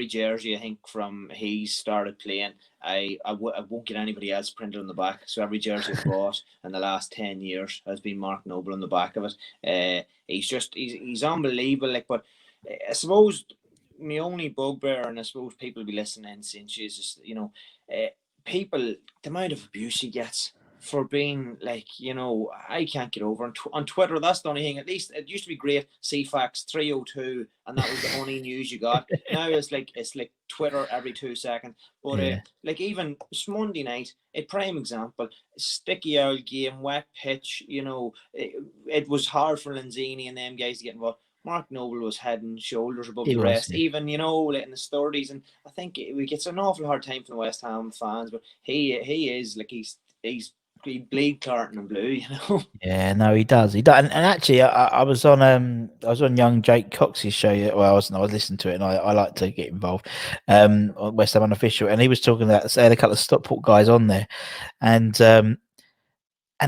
jersey I think from he started playing, I won't get anybody else printed on the back. So every jersey I've bought in the last 10 years has been Mark Noble on the back of it. He's unbelievable. But I suppose my only bugbear, and I suppose people will be listening since Jesus, people, the amount of abuse he gets. for being like, I can't get over on Twitter. That's the only thing. At least it used to be great. CFAX 302, and that was the only news you got. Now it's like Twitter every 2 seconds. But like even Monday night, a prime example, sticky old game, wet pitch. It was hard for Lanzini and them guys to get involved. Mark Noble was head and shoulders above the rest, even like in his 30s, and I think we get an awful hard time from the West Ham fans. But he is like he's he bleed Clarton and blue, Yeah, no, he does. He does. And actually, I was on young Jake Cox's show. Well, I was listening to it, and I like to get involved. On West Ham Unofficial, and he was talking about. They had a couple of Stockport guys on there, and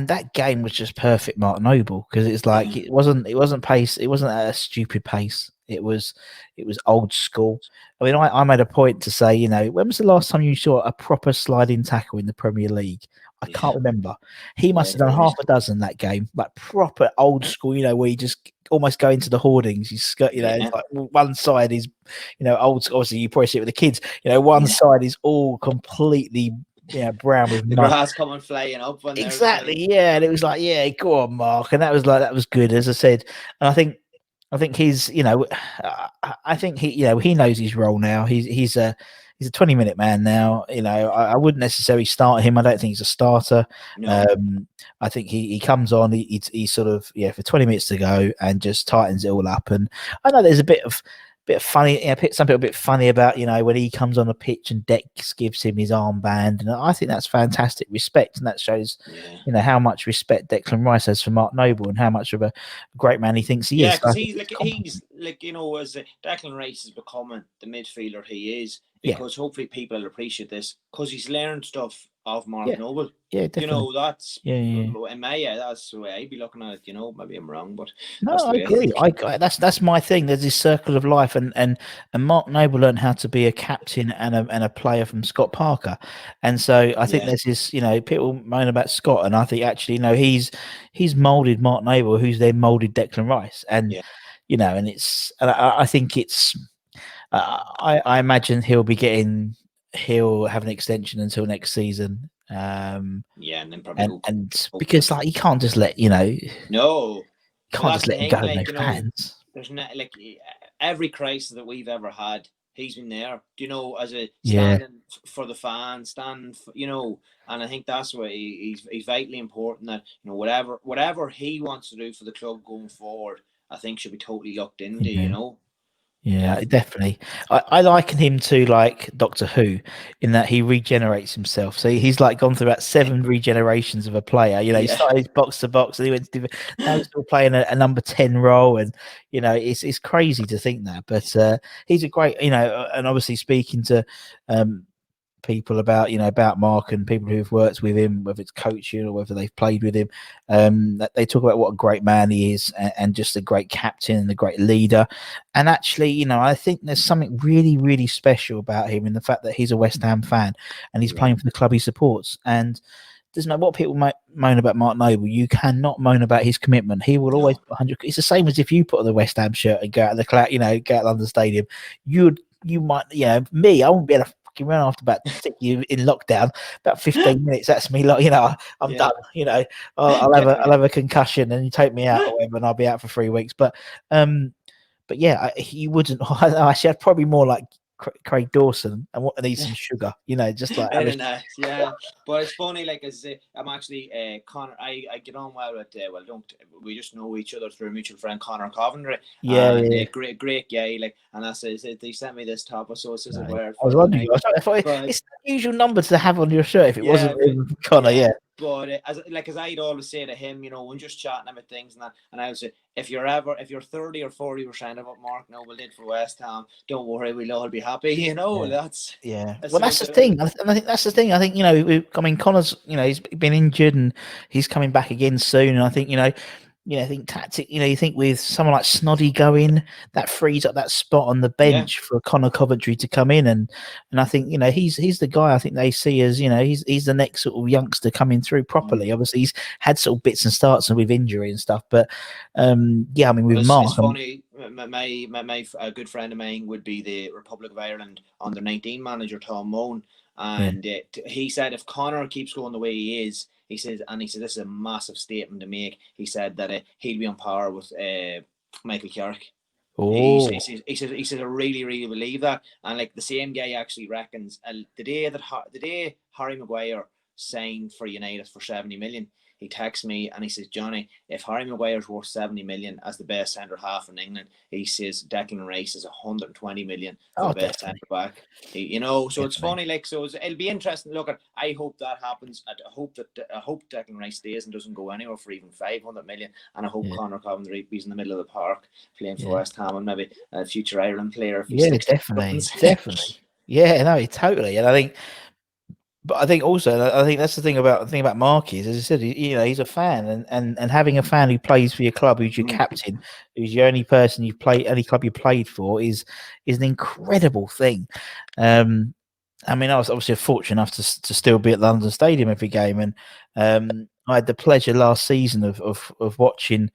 that game was just perfect, Mark Noble, because it's like it wasn't pace. It wasn't at a stupid pace. It was old school. I mean, I made a point to say, when was the last time you saw a proper sliding tackle in the Premier League? I can't remember. He must have done half a dozen that game, like proper old school, where you just almost go into the hoardings. It's like one side is, old. Obviously, you probably see it with the kids. One side is all completely brown with the grass coming flying up. When exactly, yeah. And it was like, yeah, go on, Mark. And that was good, as I said. And I think he's, I think he knows his role now. He's a 20-minute man now. I wouldn't necessarily start him. I don't think he's a starter. No. I think he comes on. He sort of for 20 minutes to go and just tightens it all up. And I know there's a bit of funny. Some people a bit funny about when he comes on the pitch and Dex gives him his armband, and I think that's fantastic respect, and that shows how much respect Declan Rice has for Mark Noble and how much of a great man he thinks he is. Yeah, because he's like as Declan Rice is becoming the midfielder he is, because hopefully people will appreciate this, because he's learned stuff of Mark Noble. Yeah, definitely. That's in my that's the way I'd be looking at it. Maybe I'm wrong, but no, I agree. That's my thing. There's this circle of life, and Mark Noble learned how to be a captain and a player from Scott Parker, and so I think there's this. People moan about Scott, and I think actually, he's molded Mark Noble, who's then molded Declan Rice, and and I think it's. I imagine he'll have an extension until next season. And then probably because you can't just let no, can't just let him go with no fans. There's not like every crisis that we've ever had, he's been there. As a standing for the fans, standing for, and I think that's why he's vitally important that whatever he wants to do for the club going forward, I think should be totally looked into. Yeah, definitely. I liken him to like Doctor Who in that he regenerates himself. So he's like gone through about 7 regenerations of a player. He started his box to box, and he went to now he's still playing a number 10 role, and it's crazy to think that. But he's a great, and obviously speaking to people about Mark and people who've worked with him, whether it's coaching or whether they've played with him, that they talk about what a great man he is, and just a great captain and a great leader. And actually, I think there's something really, really special about him in the fact that he's a West Ham fan and he's playing for the club he supports. And doesn't matter what people might moan about Mark Noble, you cannot moan about his commitment. He will always put 100. It's the same as if you put on the West Ham shirt and go out the cloud, go out London Stadium. You might, me, I wouldn't be able to run after about in lockdown about 15 minutes. That's me, I'm done. I'll have a concussion and you take me out or whatever, and I'll be out for 3 weeks. But yeah, you wouldn't. Actually, I'd probably more like Craig Dawson and need some sugar, just like But it's funny, like as I'm actually Connor. I get on well with we just know each other through a mutual friend, Connor Coventry. Great guy. Like, and I says they sent me this top, so it says I was wondering. It's the usual number to have on your shirt if it wasn't Connor. But as I'd always say to him, when just chatting about things and I would say, if you're 30 or 40% of what Mark Noble did for West Ham, don't worry, we'll all be happy. That's the thing. And I think that's the thing. I think Connor's he's been injured and he's coming back again soon. And I think I think tactic. You think with someone like Snoddy going, that frees up that spot on the bench for Connor Coventry to come in, and I think he's the guy I think they see as he's the next sort of youngster coming through properly. Obviously, he's had sort of bits and starts and with injury and stuff, but with Mark, it's funny. My good friend of mine would be the Republic of Ireland under 19 manager Tom Moan, and he said if Connor keeps going the way he is, He says this is a massive statement to make. He said that he'll be on par with Michael Carrick. He says I really, really believe that. And like the same guy actually reckons the day Harry Maguire signed for United for 70 million, he texts me and he says, Johnny, if Harry Maguire's worth 70 million as the best centre half in England, he says Declan Rice is 120 million for the best centre back. So definitely. It's funny, like, so it'll be interesting. Look, I hope that happens. I hope Declan Rice stays and doesn't go anywhere for even 500 million. And I hope Conor Coventry is in the middle of the park playing for West Ham and maybe a future Ireland player. If he's definitely. Yeah, no, totally. And I think also, I think that's the thing about Mark is, as I said, he's a fan, and having a fan who plays for your club, who's your captain, who's the only person any club you played for, is an incredible thing. I mean, I was obviously fortunate enough to still be at London Stadium every game, and I had the pleasure last season of watching.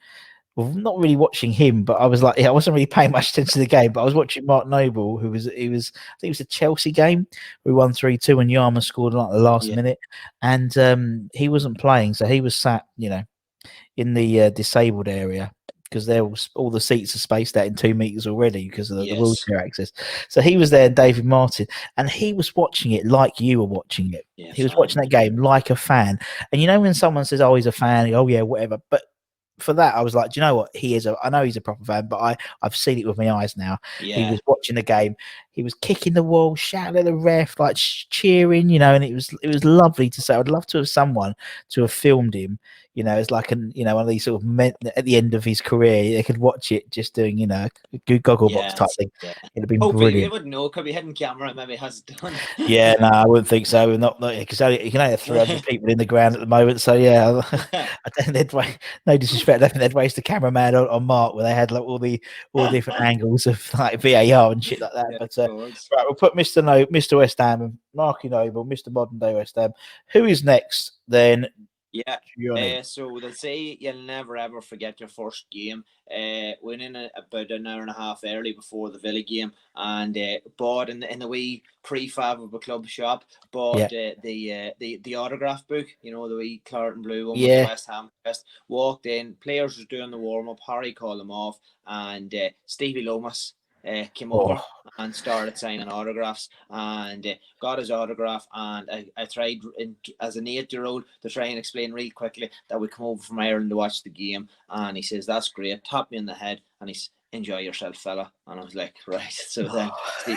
Well, not really watching him, but I was like, I wasn't really paying much attention to the game, but I was watching Mark Noble, I think it was a Chelsea game. We won 3-2 and Yarmouth scored like the last minute, and he wasn't playing, so he was sat, in the disabled area because there was all the seats are spaced out in 2 meters already because of the wheelchair access. So he was there, and David Martin, and he was watching it like you were watching it. He was watching that game like a fan, and when someone says, "Oh, he's a fan," oh yeah, whatever, but for that, I was like, do you know what? I know he's a proper fan, but I've seen it with my eyes now. Yeah. He was watching the game. He was kicking the wall, shouting at the ref, like cheering, and it was lovely to say. I'd love to have someone to have filmed him. It's like one of these sort of men at the end of his career. They could watch it just doing, a good goggle box type thing. Yeah. It'd have been brilliant. It wouldn't know. It could be hidden camera. Maybe it has done. Yeah, no, I wouldn't think so. Not because you can only have 300 people in the ground at the moment. So yeah, I don't think no disrespect. I think they'd waste the cameraman on Mark where they had like all the different angles of like VAR and shit like that. Yeah, but right, we'll put Mr. West Ham and Marky Noble, Mr. Modern Day West Ham. Who is next then? Yeah, so they'll say you'll never ever forget your first game. Went in about an hour and a half early before the Villa game, and bought in the wee prefab of a club shop. Bought the autograph book, the wee claret and blue one with the West Ham crest. Walked in, players was doing the warm up. Harry called them off, and Stevie Lomas came over and started signing autographs, and got his autograph. And I tried as an 8-year-old to try and explain real quickly that we come over from Ireland to watch the game, and he says, that's great, tapped me in the head, and he's, enjoy yourself, fella. And I was like, right. So then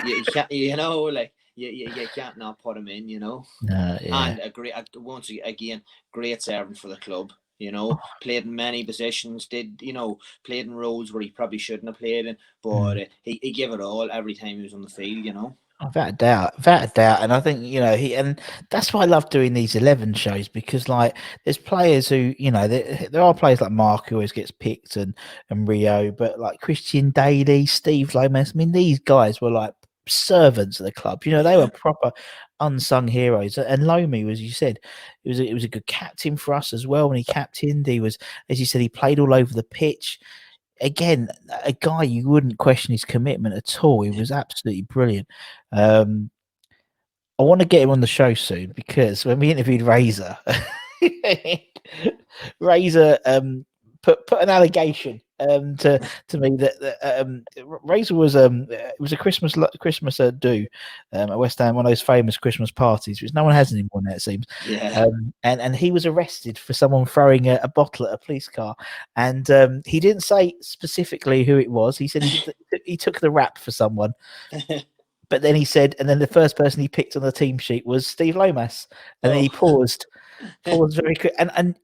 you can't, you can't not put him in, and once again, great servant for the club. Played in many positions, played in roles where he probably shouldn't have played in, but he gave it all every time he was on the field, Without a doubt. And I think, and that's why I love doing these 11 shows, because like there's players who, there are players like Mark who always gets picked and Rio, but like Christian Dailly, Steve Lomas, I mean, these guys were like servants of the club. They were proper unsung heroes. And Lomi, as you said, it was a good captain for us as well. When he captained, he was, as you said, he played all over the pitch. Again, a guy you wouldn't question his commitment at all. He was absolutely brilliant. I want to get him on the show soon, because when we interviewed Razor, Razor put an allegation to me that Razor was it was a Christmas do at West Ham, one of those famous Christmas parties which no one has anymore now, it seems. And he was arrested for someone throwing a bottle at a police car, and he didn't say specifically who it was. He said he took the rap for someone. But then he said, and then the first person he picked on the team sheet was Steve Lomas, and then he paused very quick. And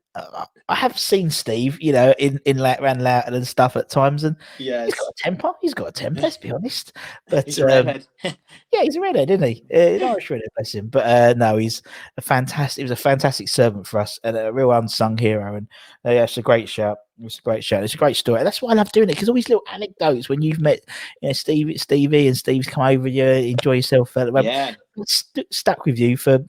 I have seen Steve, in Ran Loughton and stuff at times, and he's got a temper. He's got a temper. Let's be honest. But he's a redhead. Yeah, he's a redhead, isn't he? An Irish redhead, bless him. But no, he's a fantastic. He was a fantastic servant for us and a real unsung hero. And it's a great shout. It's a great show. It's a great story. That's why I love doing it, because all these little anecdotes when you've met, Stevie, and Steve's come over, you enjoy yourself. It's stuck with you for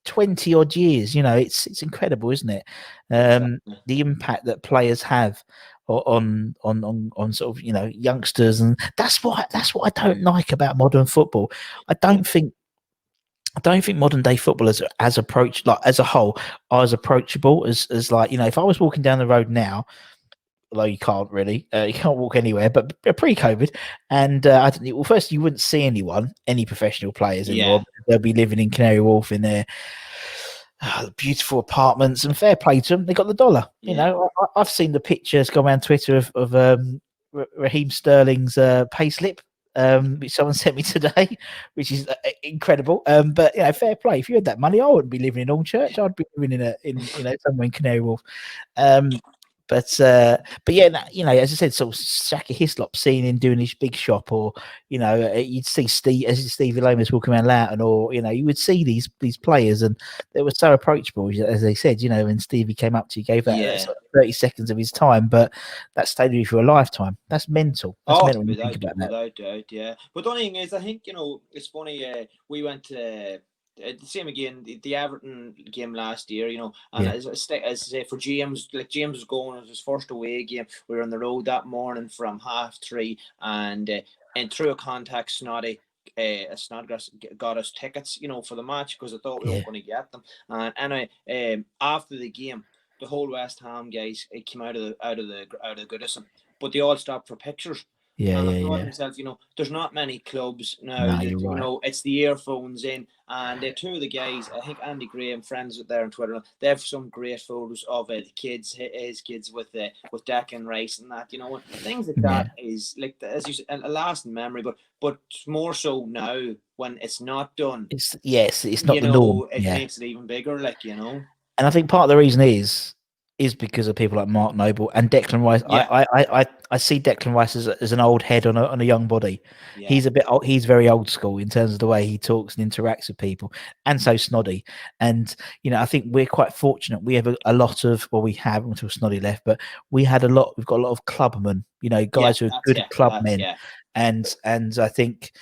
20 odd years. It's incredible, isn't it? The impact that players have on sort of youngsters, and that's what I don't like about modern football. I don't think I don't think modern day footballers are as as a whole are as approachable as like, if I was walking down the road now, although you can't really, you can't walk anywhere, but pre-COVID, and I don't. Well, first you wouldn't see any professional players anymore. They'll be living in Canary Wharf in their beautiful apartments, and fair play to them. They got the dollar. I've seen the pictures go around Twitter of Raheem Sterling's payslip, which someone sent me today, which is incredible. But fair play. If you had that money, I wouldn't be living in Allchurch. I'd be living in somewhere in Canary Wharf. But yeah, as I said, sort of Shaka Hislop, seeing him doing his big shop, or you'd see Stevie Lomas walking around Loughton, or you would see these players, and they were so approachable, as they said. When Stevie came up to you, gave that sort of 30 seconds of his time, but that stayed with you for a lifetime. That's mental. That's mental when you think about that. Without doubt, yeah. But the only thing is, I think it's funny. We went to. The same again, the Everton game last year, and as I say, for James, like James was going, it was his first away game. We were on the road that morning from 3:30, and through a contact, Snodgrass got us tickets, for the match, because I thought we weren't going to get them. And anyway, after the game, the whole West Ham guys came out of the Goodison, but they all stopped for pictures. And I thought to myself, there's not many clubs now that, right. It's the earphones in, and two of the guys, I think Andy Graham, friends there on Twitter, they have some great photos of the kids, his kids with Declan Rice and that, things like that is like, as you said, a lasting memory, but more so now when it's not done. It's not the norm. It makes it even bigger, And I think part of the reason is because of people like Mark Noble and Declan Rice. I see Declan Rice as an old head on a young body. Yeah. He's he's very old school in terms of the way he talks and interacts with people, and so snoddy. And I think we're quite fortunate. We have a lot of, we have until Snoddy left, but we've got a lot of clubmen. Guys who are good clubmen. And I think,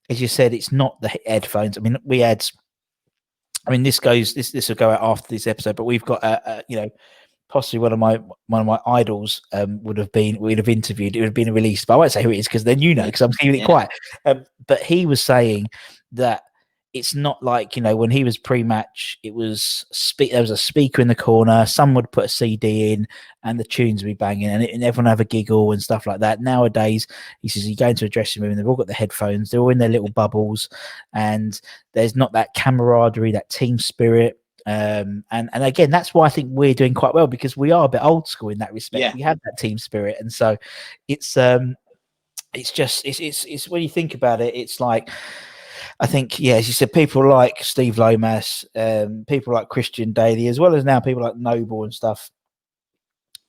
as you said, it's not the headphones. I mean, this will go out after this episode, but we've got possibly one of my idols would have interviewed. It would have been released, but I won't say who it is, because then because I'm keeping it quiet. But he was saying that it's not like when he was pre-match, it was there was a speaker in the corner. Someone would put a CD in, and the tunes would be banging, and everyone would have a giggle and stuff like that. Nowadays, he says, you go into a dressing room and they've all got the headphones. They're all in their little bubbles, and there's not that camaraderie, that team spirit. And again, that's why I think we're doing quite well, because we are a bit old school in that respect. We have that team spirit, and so it's just when you think about it, it's like, I think, as you said, people like Steve Lomas, people like Christian Dailly, as well as now people like Noble and stuff.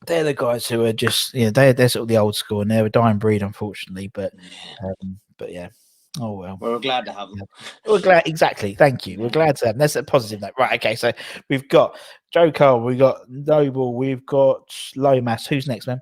They're the guys who are just, they're sort of the old school, and they're a dying breed, unfortunately. But yeah. Oh well, we're glad to have them. We're glad, exactly. Thank you. We're glad to have them. That's a positive note, right? Okay, so we've got Joe Cole, we've got Noble, we've got Lomas. Who's next, man?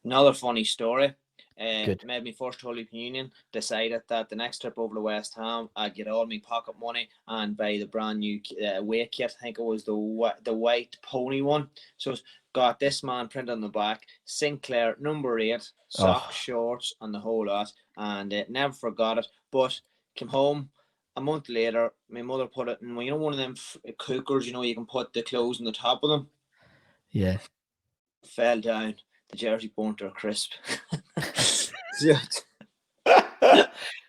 Another funny story. Made me first Holy Communion. Decided that the next trip over to West Ham, I'd get all my pocket money and buy the brand new away kit. I think it was the white pony one. So got this man printed on the back, Sinclair number 8, socks, shorts, and the whole lot, and never forgot it. But came home a month later, my mother put it in one of them cookers, you can put the clothes on the top of them. Yeah. Fell down. The jersey burnt to a crisp.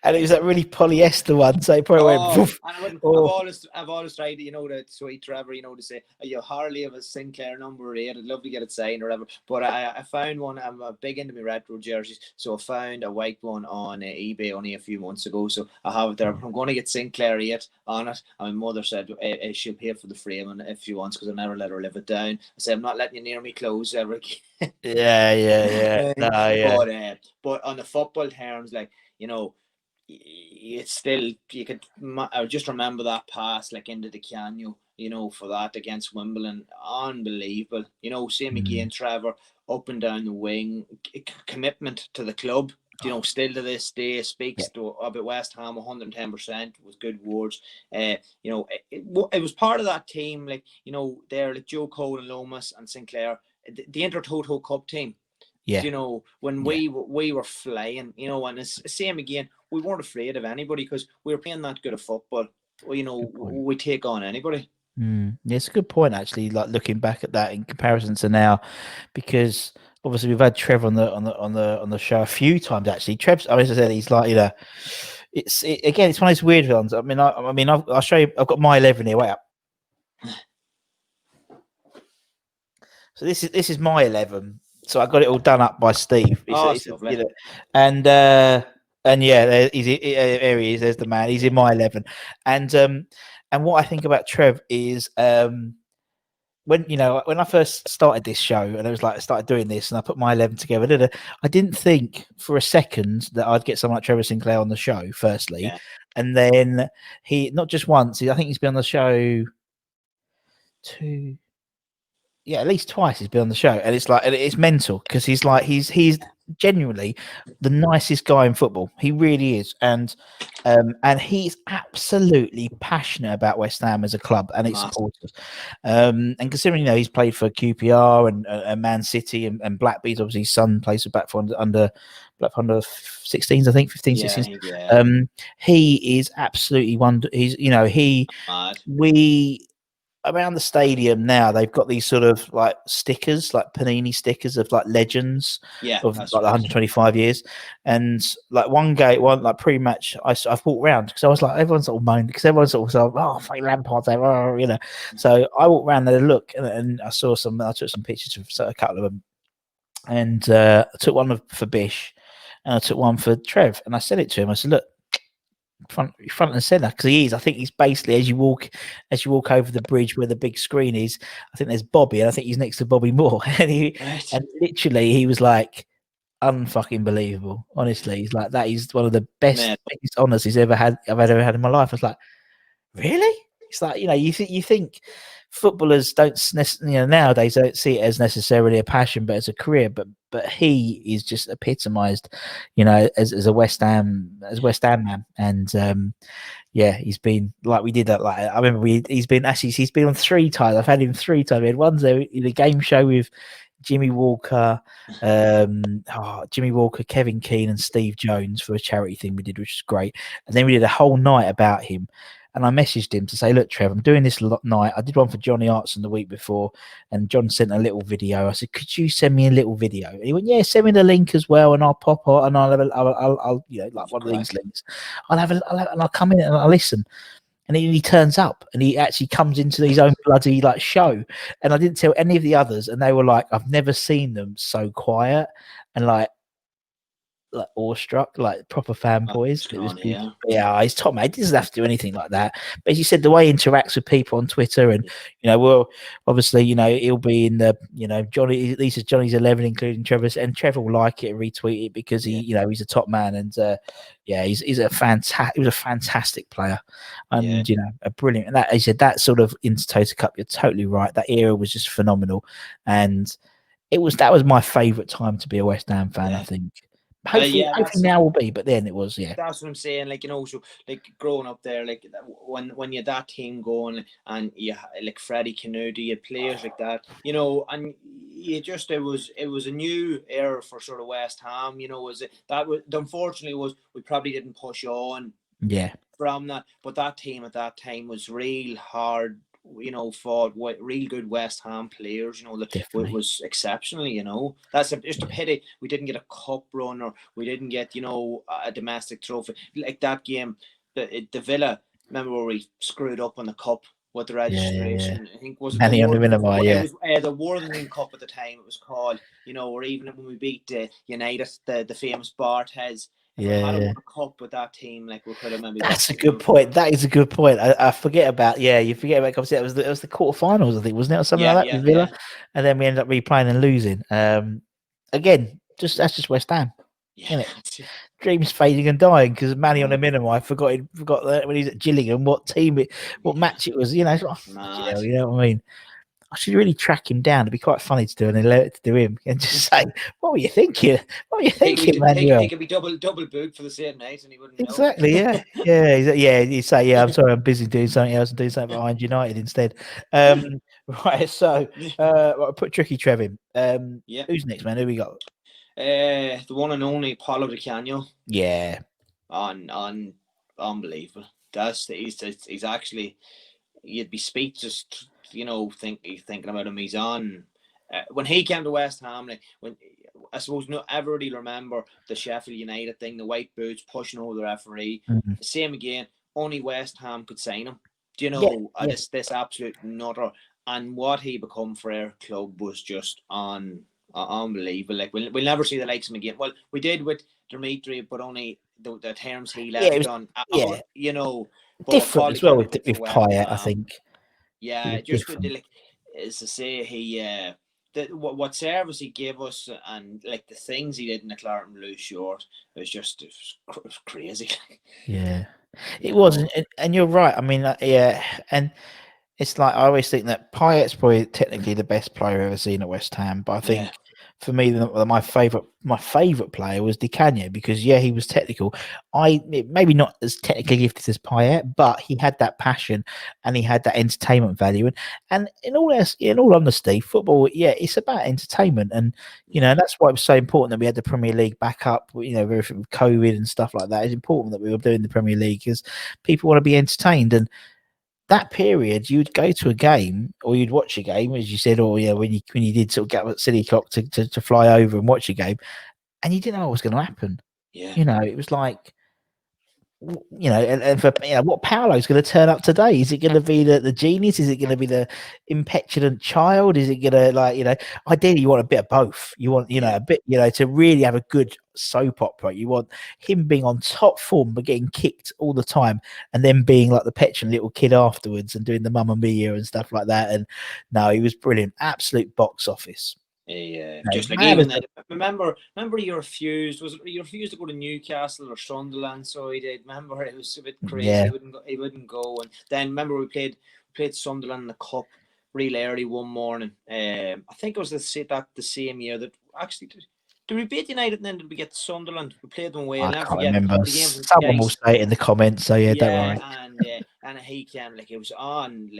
And it was that really polyester one, so it probably went poof. I've always tried to, the sweet Trevor, to say, you hardly have a Sinclair number 8. I'd love to get it signed or whatever. But I found one. I'm big into my retro jerseys, so I found a white one on eBay only a few months ago. So I have it there. I'm going to get Sinclair 8 on it. And my mother said she'll pay for the frame and if she wants, because I never let her live it down. I said, I'm not letting you near me clothes ever again. Yeah. But on the football terms, it's still, I just remember that pass into Di Canio, for that against Wimbledon. Unbelievable. Same again, Trevor, up and down the wing, commitment to the club. Still to this day speaks about West Ham 110% with good words. It was part of that team, there, Joe Cole and Lomas and Sinclair, the Intertoto Cup team. When we were flying, and it's the same again. We weren't afraid of anybody because we were playing that good of football. we take on anybody. Yeah, it's a good point actually. Like looking back at that in comparison to now, because obviously we've had Trev on the show a few times actually. Trev's, as I said, he's like again, it's one of those weird ones. I mean, I'll show you. I've got my 11 here. Wait up. So this is my 11. So I got it all done up by Steve. It's lovely. And yeah, there he is. There's the man. He's in my 11. And what I think about Trev is when I first started this show and I was like I started doing this and I put my 11 together, I didn't think for a second that I'd get someone like Trevor Sinclair on the show. Firstly, and then he not just once. I think he's been on the show at least twice he's been on the show, and it's mental because he's genuinely the nicest guy in football. He really is, and he's absolutely passionate about West Ham as a club and its supporters. And considering he's played for QPR and Man City and Blackbees, obviously his son plays for Blackpool under 16s, I think 15, 16s. Yeah. He is absolutely we. Around the stadium now, they've got these sort of like stickers, like Panini stickers of like legends of like 125 years. And like one like pre-match, I've walked around because I was like, everyone's sort of moaned because everyone's sort of, oh, fucking Lampard's there, So I walked around there to look and I took some pictures of a couple of them. And I took one for Bish and I took one for Trev. And I said it to him. I said, look, front and center because I think he's basically as you walk over the bridge where the big screen is, I think there's Bobby and I think he's next to Bobby Moore and literally he was like unfucking believable. Honestly, he's like that is one of the biggest honors I've ever had in my life. I was like, really? It's like you think footballers don't nowadays don't see it as necessarily a passion but as a career, but he is just epitomized as a West Ham man. And he's been like we did that, like I remember he's been on 3 times. I've had him 3 times. We had ones there in a game show with Jimmy Walker, Kevin Keane and Steve Jones for a charity thing we did, which is great. And then we did a whole night about him. And I messaged him to say, look, Trev, I'm doing this night. I did one for Johnny Artson the week before, and John sent a little video. I said, could you send me a little video? And he went, yeah, send me the link as well, and I'll pop on, and I'll like one of these links. And I'll come in and I'll listen. And he turns up, and he actually comes into his own bloody like show. And I didn't tell any of the others, and they were like, I've never seen them so quiet and like awestruck, like proper fanboys. It was beautiful. Yeah, he's top, mate. He doesn't have to do anything like that. But as you said, the way he interacts with people on Twitter, and well, obviously, he'll be in the, Johnny. At least Johnny's 11, including Trevor's, and Trevor will like it and retweet it because he, he's a top man, and he's a fantastic player, and a brilliant. And that, as you said, that sort of Intertoto Cup, you're totally right. That era was just phenomenal, and that was my favourite time to be a West Ham fan. I think. Hopefully now will be, but then it was, That's what I'm saying. Like, so like growing up there, like when you had that team going and you like Freddie Canute, you had players like that, and you just it was a new era for sort of West Ham. Unfortunately we probably didn't push on from that, but that team at that time was real hard. Fought real good West Ham players. That was exceptional. That's just a pity we didn't get a cup run or we didn't get a domestic trophy like that game. The Villa, remember where we screwed up on the cup with the registration? I think was it the Worthing Cup at the time it was called. Or even when we beat United, the famous Barthez. If we had a cup with that team, like we could have maybe. That's a good point. That is a good point. I forget about you forget about obviously it was the quarterfinals, I think, wasn't it, or something like that with Villa, and then we ended up replaying and losing. Again, that's just West Ham. Isn't it? Dreams fading and dying because Manny on a minimum. I forgot that when he's at Gillingham, what match it was. You know what I mean. I should really track him down. It'd be quite funny to do an alert to do him and just say, "What were you thinking? What were you thinking, Manuel?" He could be double booked for the same night, and he wouldn't know. Exactly. You say, "I'm sorry, I'm busy doing something else and doing something behind United instead." Right. So, I'll put Tricky Trev in. Who's next, man? Who we got? The one and only Paolo Di Canio. Yeah. On unbelievable. he's actually, you'd be speechless, thinking about him. He's on. When he came to West Ham, when I suppose not everybody remember the Sheffield United thing, the white boots pushing over the referee. Mm-hmm. Same again. Only West Ham could sign him. This absolute nutter, and what he become for our club was just unbelievable. Like we'll never see the likes of him again. Well, we did with Dimitri, but only the terms he left on. But different as well with Payet, I think. Yeah, just like as to say, he what service he gave us and like the things he did in the Clarendon Blue short was crazy. Yeah, it was, and you're right. I mean, and it's like I always think that Payet's probably technically the best player I've ever seen at West Ham, but I think for me, my favourite player was Di Canio because he was technical. Maybe not as technically gifted as Payet, but he had that passion and he had that entertainment value. And in all honesty, football, it's about entertainment, and that's why it was so important that we had the Premier League back up. With COVID and stuff like that, it's important that we were doing the Premier League because people want to be entertained. And that period, you'd go to a game or you'd watch a game, as you said, or when you did sort of get at silly clock to fly over and watch a game, and you didn't know what was going to happen. Yeah, it was like, and for what Paolo's going to turn up today? Is it going to be the genius? Is it going to be the impetulant child? Is it going to ideally you want a bit of both. You want a bit to really have a good soap opera. You want him being on top form but getting kicked all the time, and then being like the petulant little kid afterwards and doing the Mamma Mia and stuff like that. And no, he was brilliant. Absolute box office. Yeah, just like even then. Remember you refused. Was it you refused to go to Newcastle or Sunderland? So he did. Remember, it was a bit crazy. Yeah. He wouldn't go. And then remember we played Sunderland in the cup real early one morning. I think it was the same year that actually did we beat United and then did we get Sunderland? We played them away. I can't remember. Someone will say it in the comments. So don't worry. And he came like it was on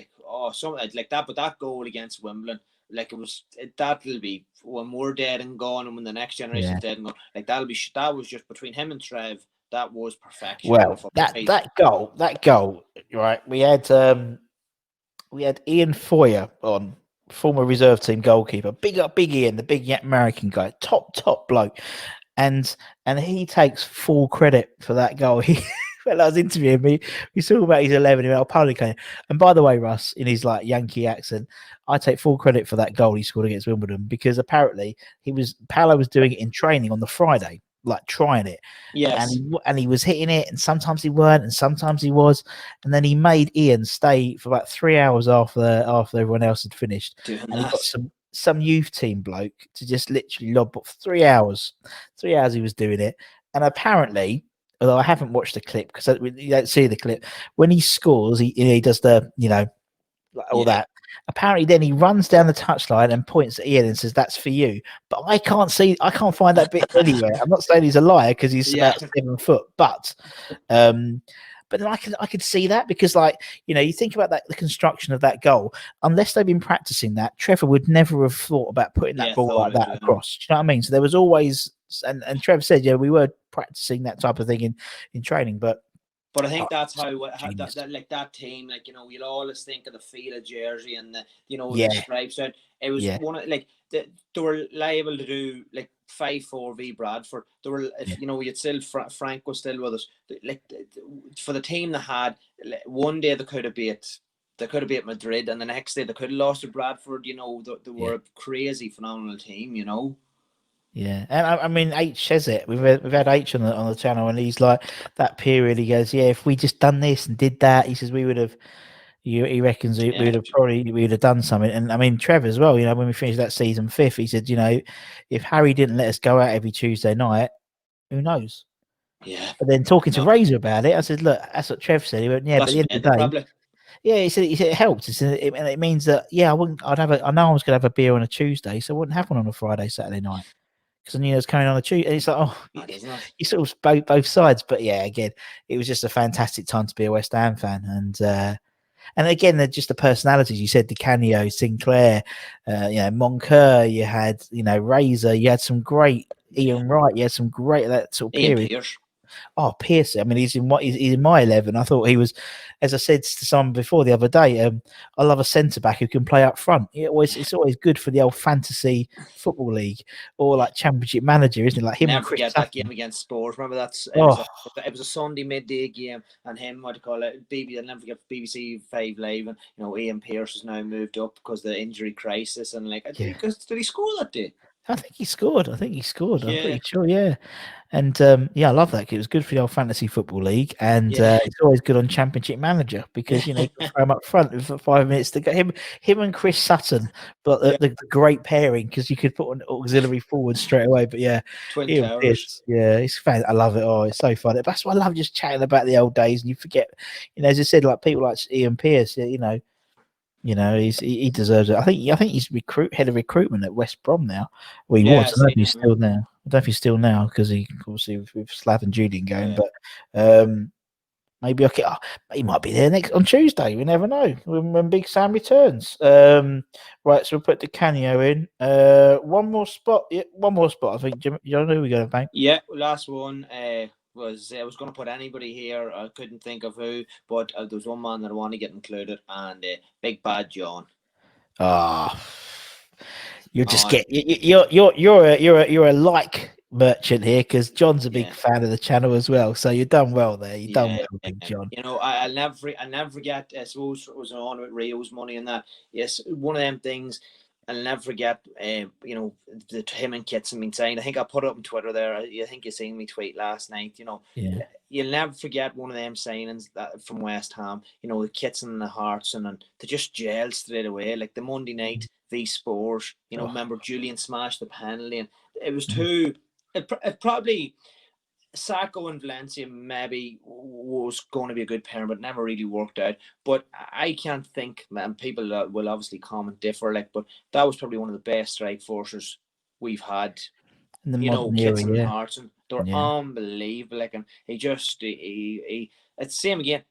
something like that. But that goal against Wimbledon. Like that'll be when we're dead and gone, and when the next generation's dead and gone. Like that was just between him and Trev. That was perfection. Well, that goal, right? We had Ian Foyer on, former reserve team goalkeeper, big Ian, the big American guy, top bloke, and he takes full credit for that goal. When I was interviewing me, we talking about his 11. He went, Paolo Di Canio. And by the way, Russ, in his Yankee accent, I take full credit for that goal he scored against Wimbledon because apparently Paolo was doing it in training on the Friday, like trying it. Yes. And he was hitting it, and sometimes he weren't, and sometimes he was. And then he made Ian stay for about 3 hours after everyone else had finished. He got some youth team bloke to just literally lob for 3 hours. 3 hours he was doing it. And apparently, although I haven't watched the clip because you don't see the clip, when he scores, he does the, all that. Apparently, then he runs down the touchline and points at Ian and says, "That's for you." But I can't find that bit anywhere. I'm not saying he's a liar because he's about 7 foot, but then I could see that because, you think about that, the construction of that goal. Unless they've been practicing that, Trevor would never have thought about putting that ball like that across. Do you know what I mean? So there was always, and Trevor said, we were practicing that type of thing in training, but I think that's how that team, you'll always think of the Fila jersey and the stripes. And it was one of they were liable to do 5-4 v Bradford. They were, you'd still Frank was still with us. For the team they had, one day they could have beat Madrid, and the next day they could have lost to Bradford. They were a crazy, phenomenal team. Yeah, and I mean, H says it. We've had H on the channel, and he's like, that period. He goes, if we just done this and did that, he says we would have. He reckons we would have done something. And I mean, Trevor as well. When we finished that season 5th, he said, if Harry didn't let us go out every Tuesday night, who knows? Yeah. But then talking to Razor about it, I said, look, that's what Trev said. He went, but at the end of the day. Probably. Yeah, he said it helped. And it means that I wouldn't. I know I was going to have a beer on a Tuesday, so I wouldn't have one on a Friday, Saturday night. Because I knew it was coming on a Tuesday. And it's like, you sort of both sides. But yeah, again, it was just a fantastic time to be a West Ham fan. And again, they're just the personalities. You said Di Canio, Sinclair, Moncur, you had, Razor, you had some great Ian Wright, you had some great that sort of period. Oh, Pierce. I mean, he's in my 11. I thought he was, as I said to someone before the other day. I love a centre back who can play up front. It's always good for the old fantasy football league or like Championship Manager, isn't it? Like him and Never Chris forget that Sutton. game against Spurs. Remember Oh, it was a Sunday midday game, and him, what do you call it? I'll never forget BBC 5 Live, and Ian Pearce has now moved up because of the injury crisis, and like, yeah. did he score that day? I think he scored. I'm Yeah. pretty sure. Yeah. And I love that. It was good for the old fantasy football league, and Yeah. it's always good on Championship Manager because you can throw him up front for 5 minutes to go. Him and Chris Sutton, but the great pairing because you could put an auxiliary forward straight away. But yeah, Twin Ian Towers. Pearce, yeah, it's fan. I love it. Oh, it's so fun. That's why I love just chatting about the old days, and you forget, as I said, like people like Ian Pearce, he deserves it. I think he's head of recruitment at West Brom now. Well, he was. I don't know if he's still now. I don't know if he's still now because he obviously with Slav and Julian going. Yeah. But maybe he might be there next on Tuesday. We never know when Big Sam returns. Right, so we'll put Di Canio in. One more spot. Yeah, one more spot. I think. Do you know who we're going to bank? Yeah, last one. I was going to put anybody here. I couldn't think of who, but there was one man that I want to get included, and Big Bad John. Ah, you're a like merchant here because John's a big fan of the channel as well. So you've done well there. You've done well, Big John. I'll never forget. I suppose it was on with Rio's money and that. Yes, one of them things. I'll never forget. Him and Kitson been saying. I think I put it up on Twitter there. I think you seen me tweet last night. You'll never forget one of them signings from West Ham. The Kitson and the Hearts, and they just gelled straight away. Like the Monday night v Spurs. Remember Julian smashed the penalty, and it was too. It probably. Sacco and Valencia maybe was going to be a good pair, but never really worked out. But I can't think, and people will obviously comment differ, but that was probably one of the best strike forces we've had. In the modern era, Kitson and Hartson, they're unbelievable. And it's the same again.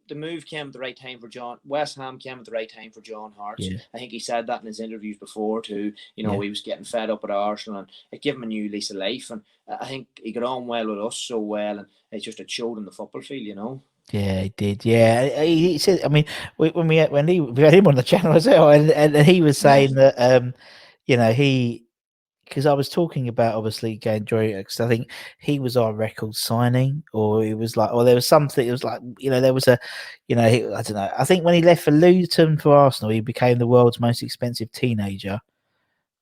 The move came at the right time for John. West Ham came at the right time for John Hartson. Yeah. I think he said that in his interviews before too. He was getting fed up at Arsenal, and it gave him a new lease of life. And I think he got on well with us so well, and it showed in the football field. Yeah, he did. Yeah, he said. I mean, when we had him on the channel as well, and he was saying that because I was talking about obviously going Joy, because I think he was our record signing, or it was like, or there was something. It was like there was a, I don't know. I think when he left for Luton for Arsenal, he became the world's most expensive teenager.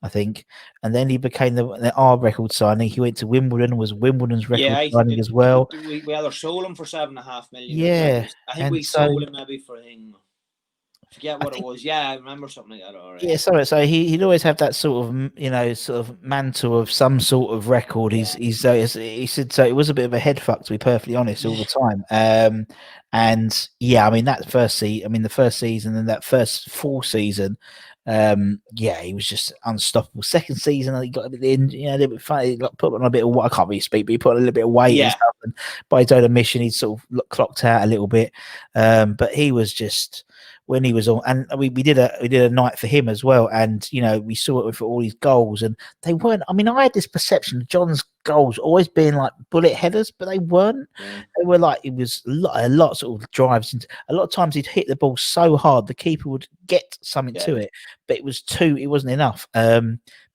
I think, and then he became our record signing. He went to Wimbledon, was Wimbledon's record signing as well. We either sold him for £7.5 million. Yeah, I think we sold him maybe for I forget what it was. Yeah, I remember something like that. All right. Yeah, sorry. So he'd always have that sort of mantle of some sort of record. He said so. It was a bit of a head fuck, to be perfectly honest, all the time. And yeah, I mean the first season and that first full season. He was just unstoppable. Second season, he got a bit in, a little bit funny. Got put on a bit of I can't really speak, but he put on a little bit of weight and stuff. And by his own admission, he'd sort of clocked out a little bit. But he was just. When he was on, and we did a night for him as well, and we saw it with all these goals, and they weren't. I mean, I had this perception of John's goals always being like bullet headers, but they weren't. Yeah. They were like it was a lot sort of drives, and a lot of times he'd hit the ball so hard the keeper would get something to it, but it wasn't enough. But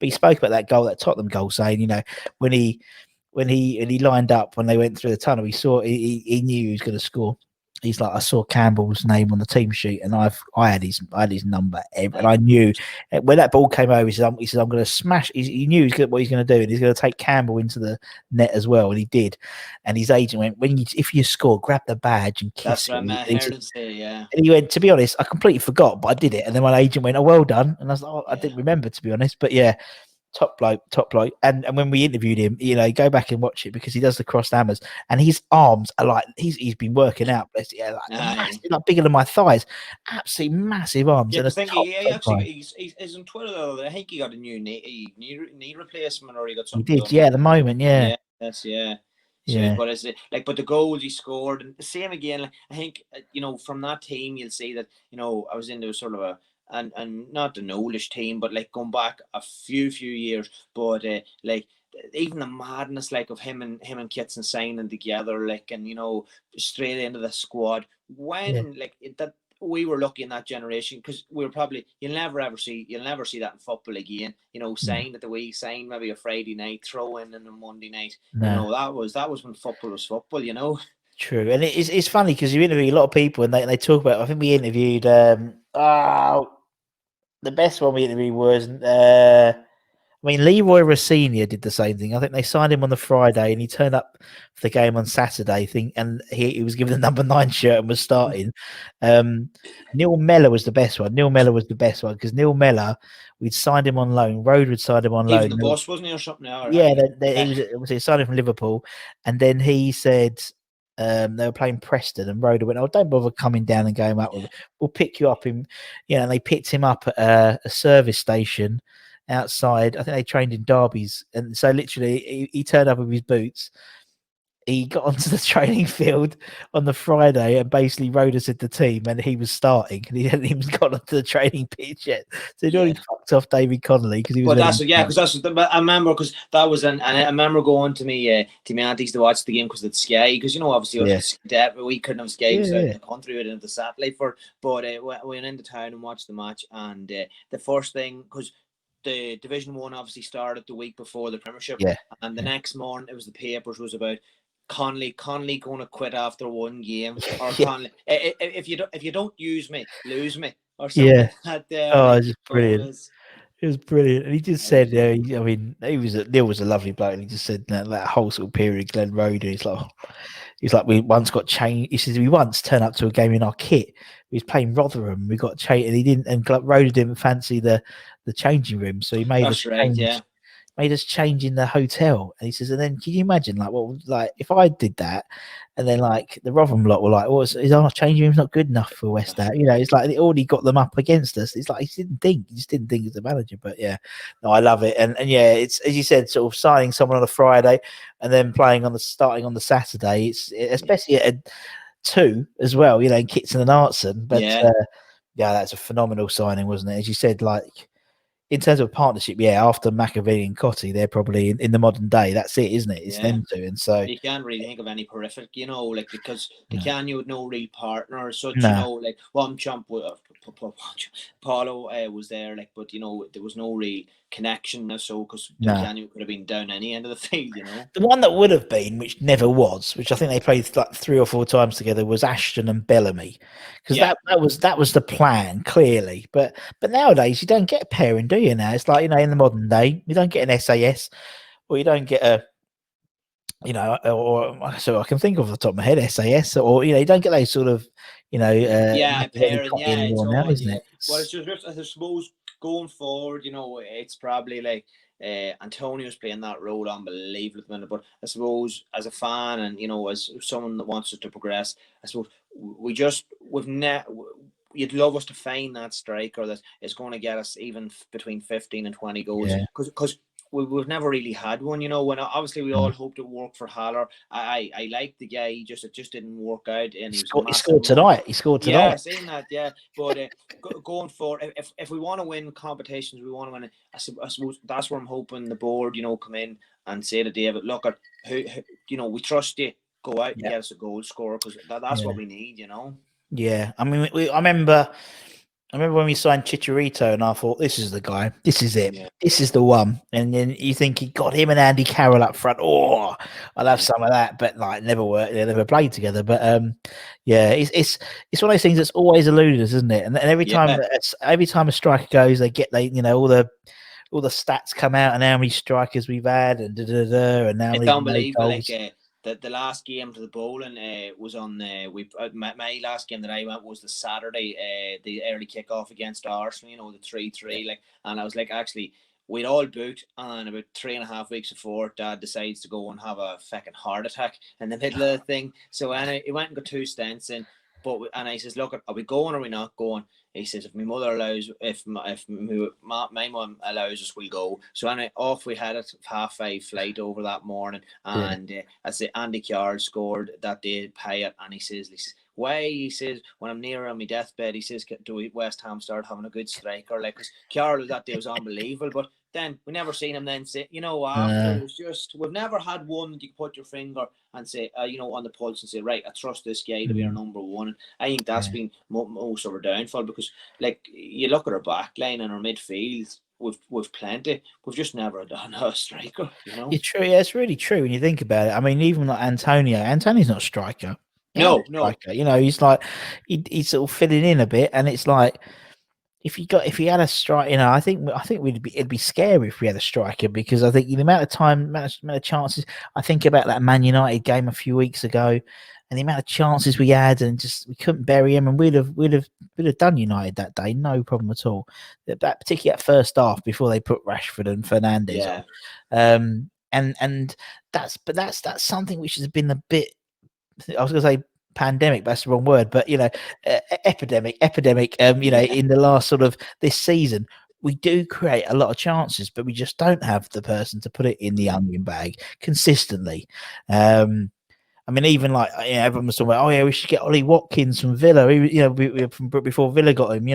he spoke about that Tottenham goal, saying when he lined up when they went through the tunnel, he knew he was going to score. He's like, I saw Campbell's name on the team sheet, and I had his number, and I knew when that ball came over. He said, "I'm going to smash." He knew what he's going to do, and he's going to take Campbell into the net as well, and he did. And his agent went, if you score, grab the badge and kiss him." That's what I heard him say, yeah. And he went, to be honest, I completely forgot, but I did it. And then my agent went, "Oh, well done." And I was like, I didn't remember, to be honest, but yeah. Top bloke. And when we interviewed him, go back and watch it because he does the crossed hammers and his arms are like he's been working out. Massive, like bigger than my thighs. Absolutely massive arms. Yeah, and I think he's on Twitter though. I think he got a new knee replacement, or he got something. He did, at the moment, yeah. Yeah. Yeah. But is it but the goals he scored, and the same again. Like, I think from that team you'll see that I was into sort of a. And not an oldish team, but like going back a few years, but even the madness like of him and Kitson signing together, like, and straight into the squad when like that. We were lucky in that generation because we were probably you'll never see that in football again. Signed at the week, signed maybe a Friday night, throw in a Monday night. No. That was when football was football. True, and it's funny because you interview a lot of people and they talk about. I think we interviewed. The best one we interviewed was. I mean, Leroy Rossini did the same thing. I think they signed him on the Friday, and he turned up for the game on Saturday. And he was given the number 9 shirt and was starting. Neil Mellor was the best one. Because Neil Mellor, we'd signed him on loan. Road would signed him on loan. Even the boss wasn't he or something? Yeah, he signed him from Liverpool, and then he said they were playing Preston, and Roder went, "Oh, don't bother coming down and going up with it. We'll pick you up in." And they picked him up at a service station outside. I think they trained in Derby's, and so literally he turned up with his boots. He got onto the training field on the Friday, and basically Roder said the team, and he was starting, and he hadn't even got onto the training pitch yet. So he'd already fucked off David Connolly because he was. I remember because that was and I remember going to me aunties to watch the game because it's Sky because obviously we couldn't have Sky because the country we didn't have the satellite for, but we went into town and watched the match, and the first thing because. The Division 1 obviously started the week before the Premiership, and the next morning it was the papers was about Connolly going to quit after one game, or Connolly if you don't use me, lose me, or something like that. It's brilliant. It was brilliant, and he just said, Neil was a lovely bloke, and he just said that whole sort of period, Glenn Road, he's like we once got changed. He says we once turned up to a game in our kit. We was playing Rotherham. We got changed, and he didn't. And Road didn't fancy the changing room, so he made us change. Made us change in the hotel. And he says, and then can you imagine if I did that, and then like the Rotherham lot were like, is our changing room's not good enough for West Ham? It's like they already got them up against us. It's like he just didn't think as a manager. But no, I love it. And it's as you said, sort of signing someone on a Friday and then starting on the Saturday. It's especially at 2 as well, Kitson and Artson. But that's a phenomenal signing, wasn't it? As you said, like. In terms of partnership, after McAvey and Cotty, they're probably in the modern day. That's it, isn't it? It's them two, and so you can't really think of any horrific, because Di Canio had no real partner or such, like one chump with Paolo was there, but there was no real connection, so because Di Canio could have been down any end of the field, The one that would have been, which never was, which I think they played like 3 or 4 times together, was Ashton and Bellamy, because that was the plan clearly. But nowadays you don't get a pairing, do you? Now it's like in the modern day you don't get an SAS, or you don't get a. Or so I can think of the top of my head, SAS, or you don't get those sort of, pairing, anymore now, isn't it? Well, it's just I suppose going forward, it's probably like Antonio's playing that role unbelievable at the minute. But I suppose as a fan and as someone that wants us to progress, I suppose you'd love us to find that striker that is going to get us even between 15 and 20 goals, because we've never really had one, when obviously we all hoped it worked for Haller. I liked the guy, it just didn't work out, and he scored tonight. Yeah, I've seen that. Yeah, but going forward, if we want to win competitions, we want to win. I suppose that's where I'm hoping the board, come in and say to David, look at who we trust you. Go out and get us a goal scorer, because that's what we need. Yeah, I mean, I remember when we signed Chicharito, and I thought, this is the guy. This is it. Yeah. This is the one. And then you think he got him and Andy Carroll up front. Oh, I'd have some of that, but like never worked. They never played together. But it's one of those things that's always eluded us, isn't it? And every time a striker goes, all the stats come out and how many strikers we've had and and now it's unbelievable. The last game to the bowling was on my last game that I went was the Saturday, the early kickoff against Arsenal, the 3-3, and I was like, actually we'd all booked, and about 3.5 weeks before, Dad decides to go and have a fucking heart attack in the middle of the thing. So he went and got 2 stents in, and I says, look, are we going or are we not going? He says, if my mother allows, if my mum allows us, we'll go. So off we had a 5:30 flight over that morning, and as Andy Carroll scored that day, Payet, and he says, why? He says, when I'm near on my deathbed, he says, do West Ham start having a good striker? Because Carroll that day was unbelievable, but then we never seen him then say, after it was just, we've never had one that you can put your finger and say, on the pulse and say, right, I trust this guy to be our number one. And I think that's been most of our downfall, because like you look at our back line and our midfield, we've plenty. We've just never done a striker, It's true. Yeah, it's really true when you think about it. I mean, even like Antonio's not a striker. No. He's like he's sort of filling in a bit, and it's like if you had a strike, I think it'd be scary if we had a striker, because I think the amount of time, amount of chances. I think about that Man United game a few weeks ago, and the amount of chances we had, and just we couldn't bury him, and we'd have done United that day, no problem at all. That particularly at first half before they put Rashford and Fernandes on, and that's something which has been a bit. I was going to say pandemic, but that's the wrong word. But epidemic. In the last sort of this season, we do create a lot of chances, but we just don't have the person to put it in the onion bag consistently. I mean, even like everyone was talking about, we should get Ollie Watkins from Villa. From before Villa got him.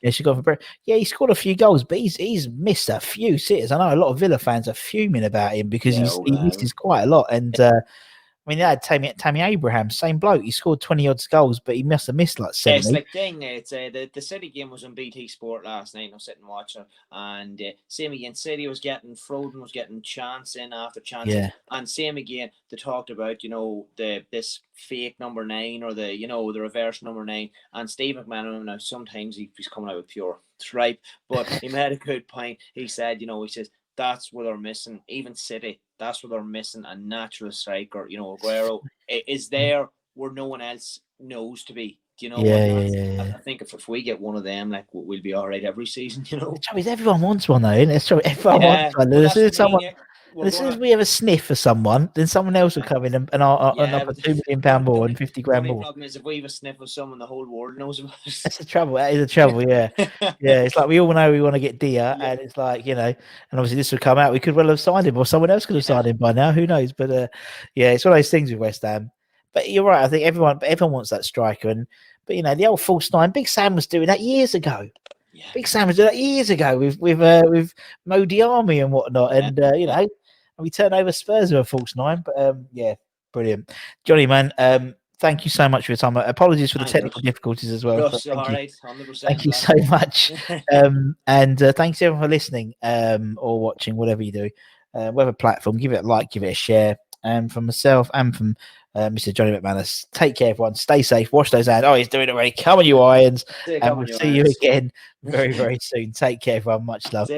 She got from he scored a few goals, but he's missed a few sitters. I know a lot of Villa fans are fuming about him because he misses quite a lot. And I mean, they had Tammy Abraham, same bloke. He scored 20 odd goals, but he must have missed like 70. It's the City game was on BT Sport last night. I was sitting watching, and same again. City was getting Foden was getting chance in after chance, and same again. They talked about this fake number 9 or the reverse number 9, and Steve McManus. Now sometimes he's coming out with pure tripe, but he made a good point. He said, he says that's what they're missing. Even City. That's what they're missing, a natural striker. Aguero is there where no one else knows to be. I think if we get one of them, like we'll be all right every season. Everyone wants one though, isn't it? Everyone wants one. As soon as we have a sniff for someone, then someone else will come in and I'll put £2 million more and 50 grand more. The problem is if we have a sniff of someone, the whole world knows about us. That's the trouble. That is the trouble. Yeah, It's like we all know we want to get Dia, and it's like and obviously this will come out. We could well have signed him, or someone else could have signed him by now. Who knows? But it's one of those things with West Ham. But you're right. I think everyone wants that striker, but the old false nine. Big Sam was doing that years ago. Yeah. Big Sam was doing that years ago with Mo Diarmi and whatnot, and we turned over Spurs with a false 9. But brilliant, Johnny, man. Thank you so much for your time. Apologies for the technical difficulties as well. Thank you so much. And thanks everyone for listening or watching, whatever you do. Whatever platform, give it a like, give it a share. And from myself and from Mr. Johnny McManus, take care, everyone. Stay safe. Wash those hands. Oh, he's doing it already. Come on, you Irons. And we'll see you again very, very soon. Take care, everyone. Much love.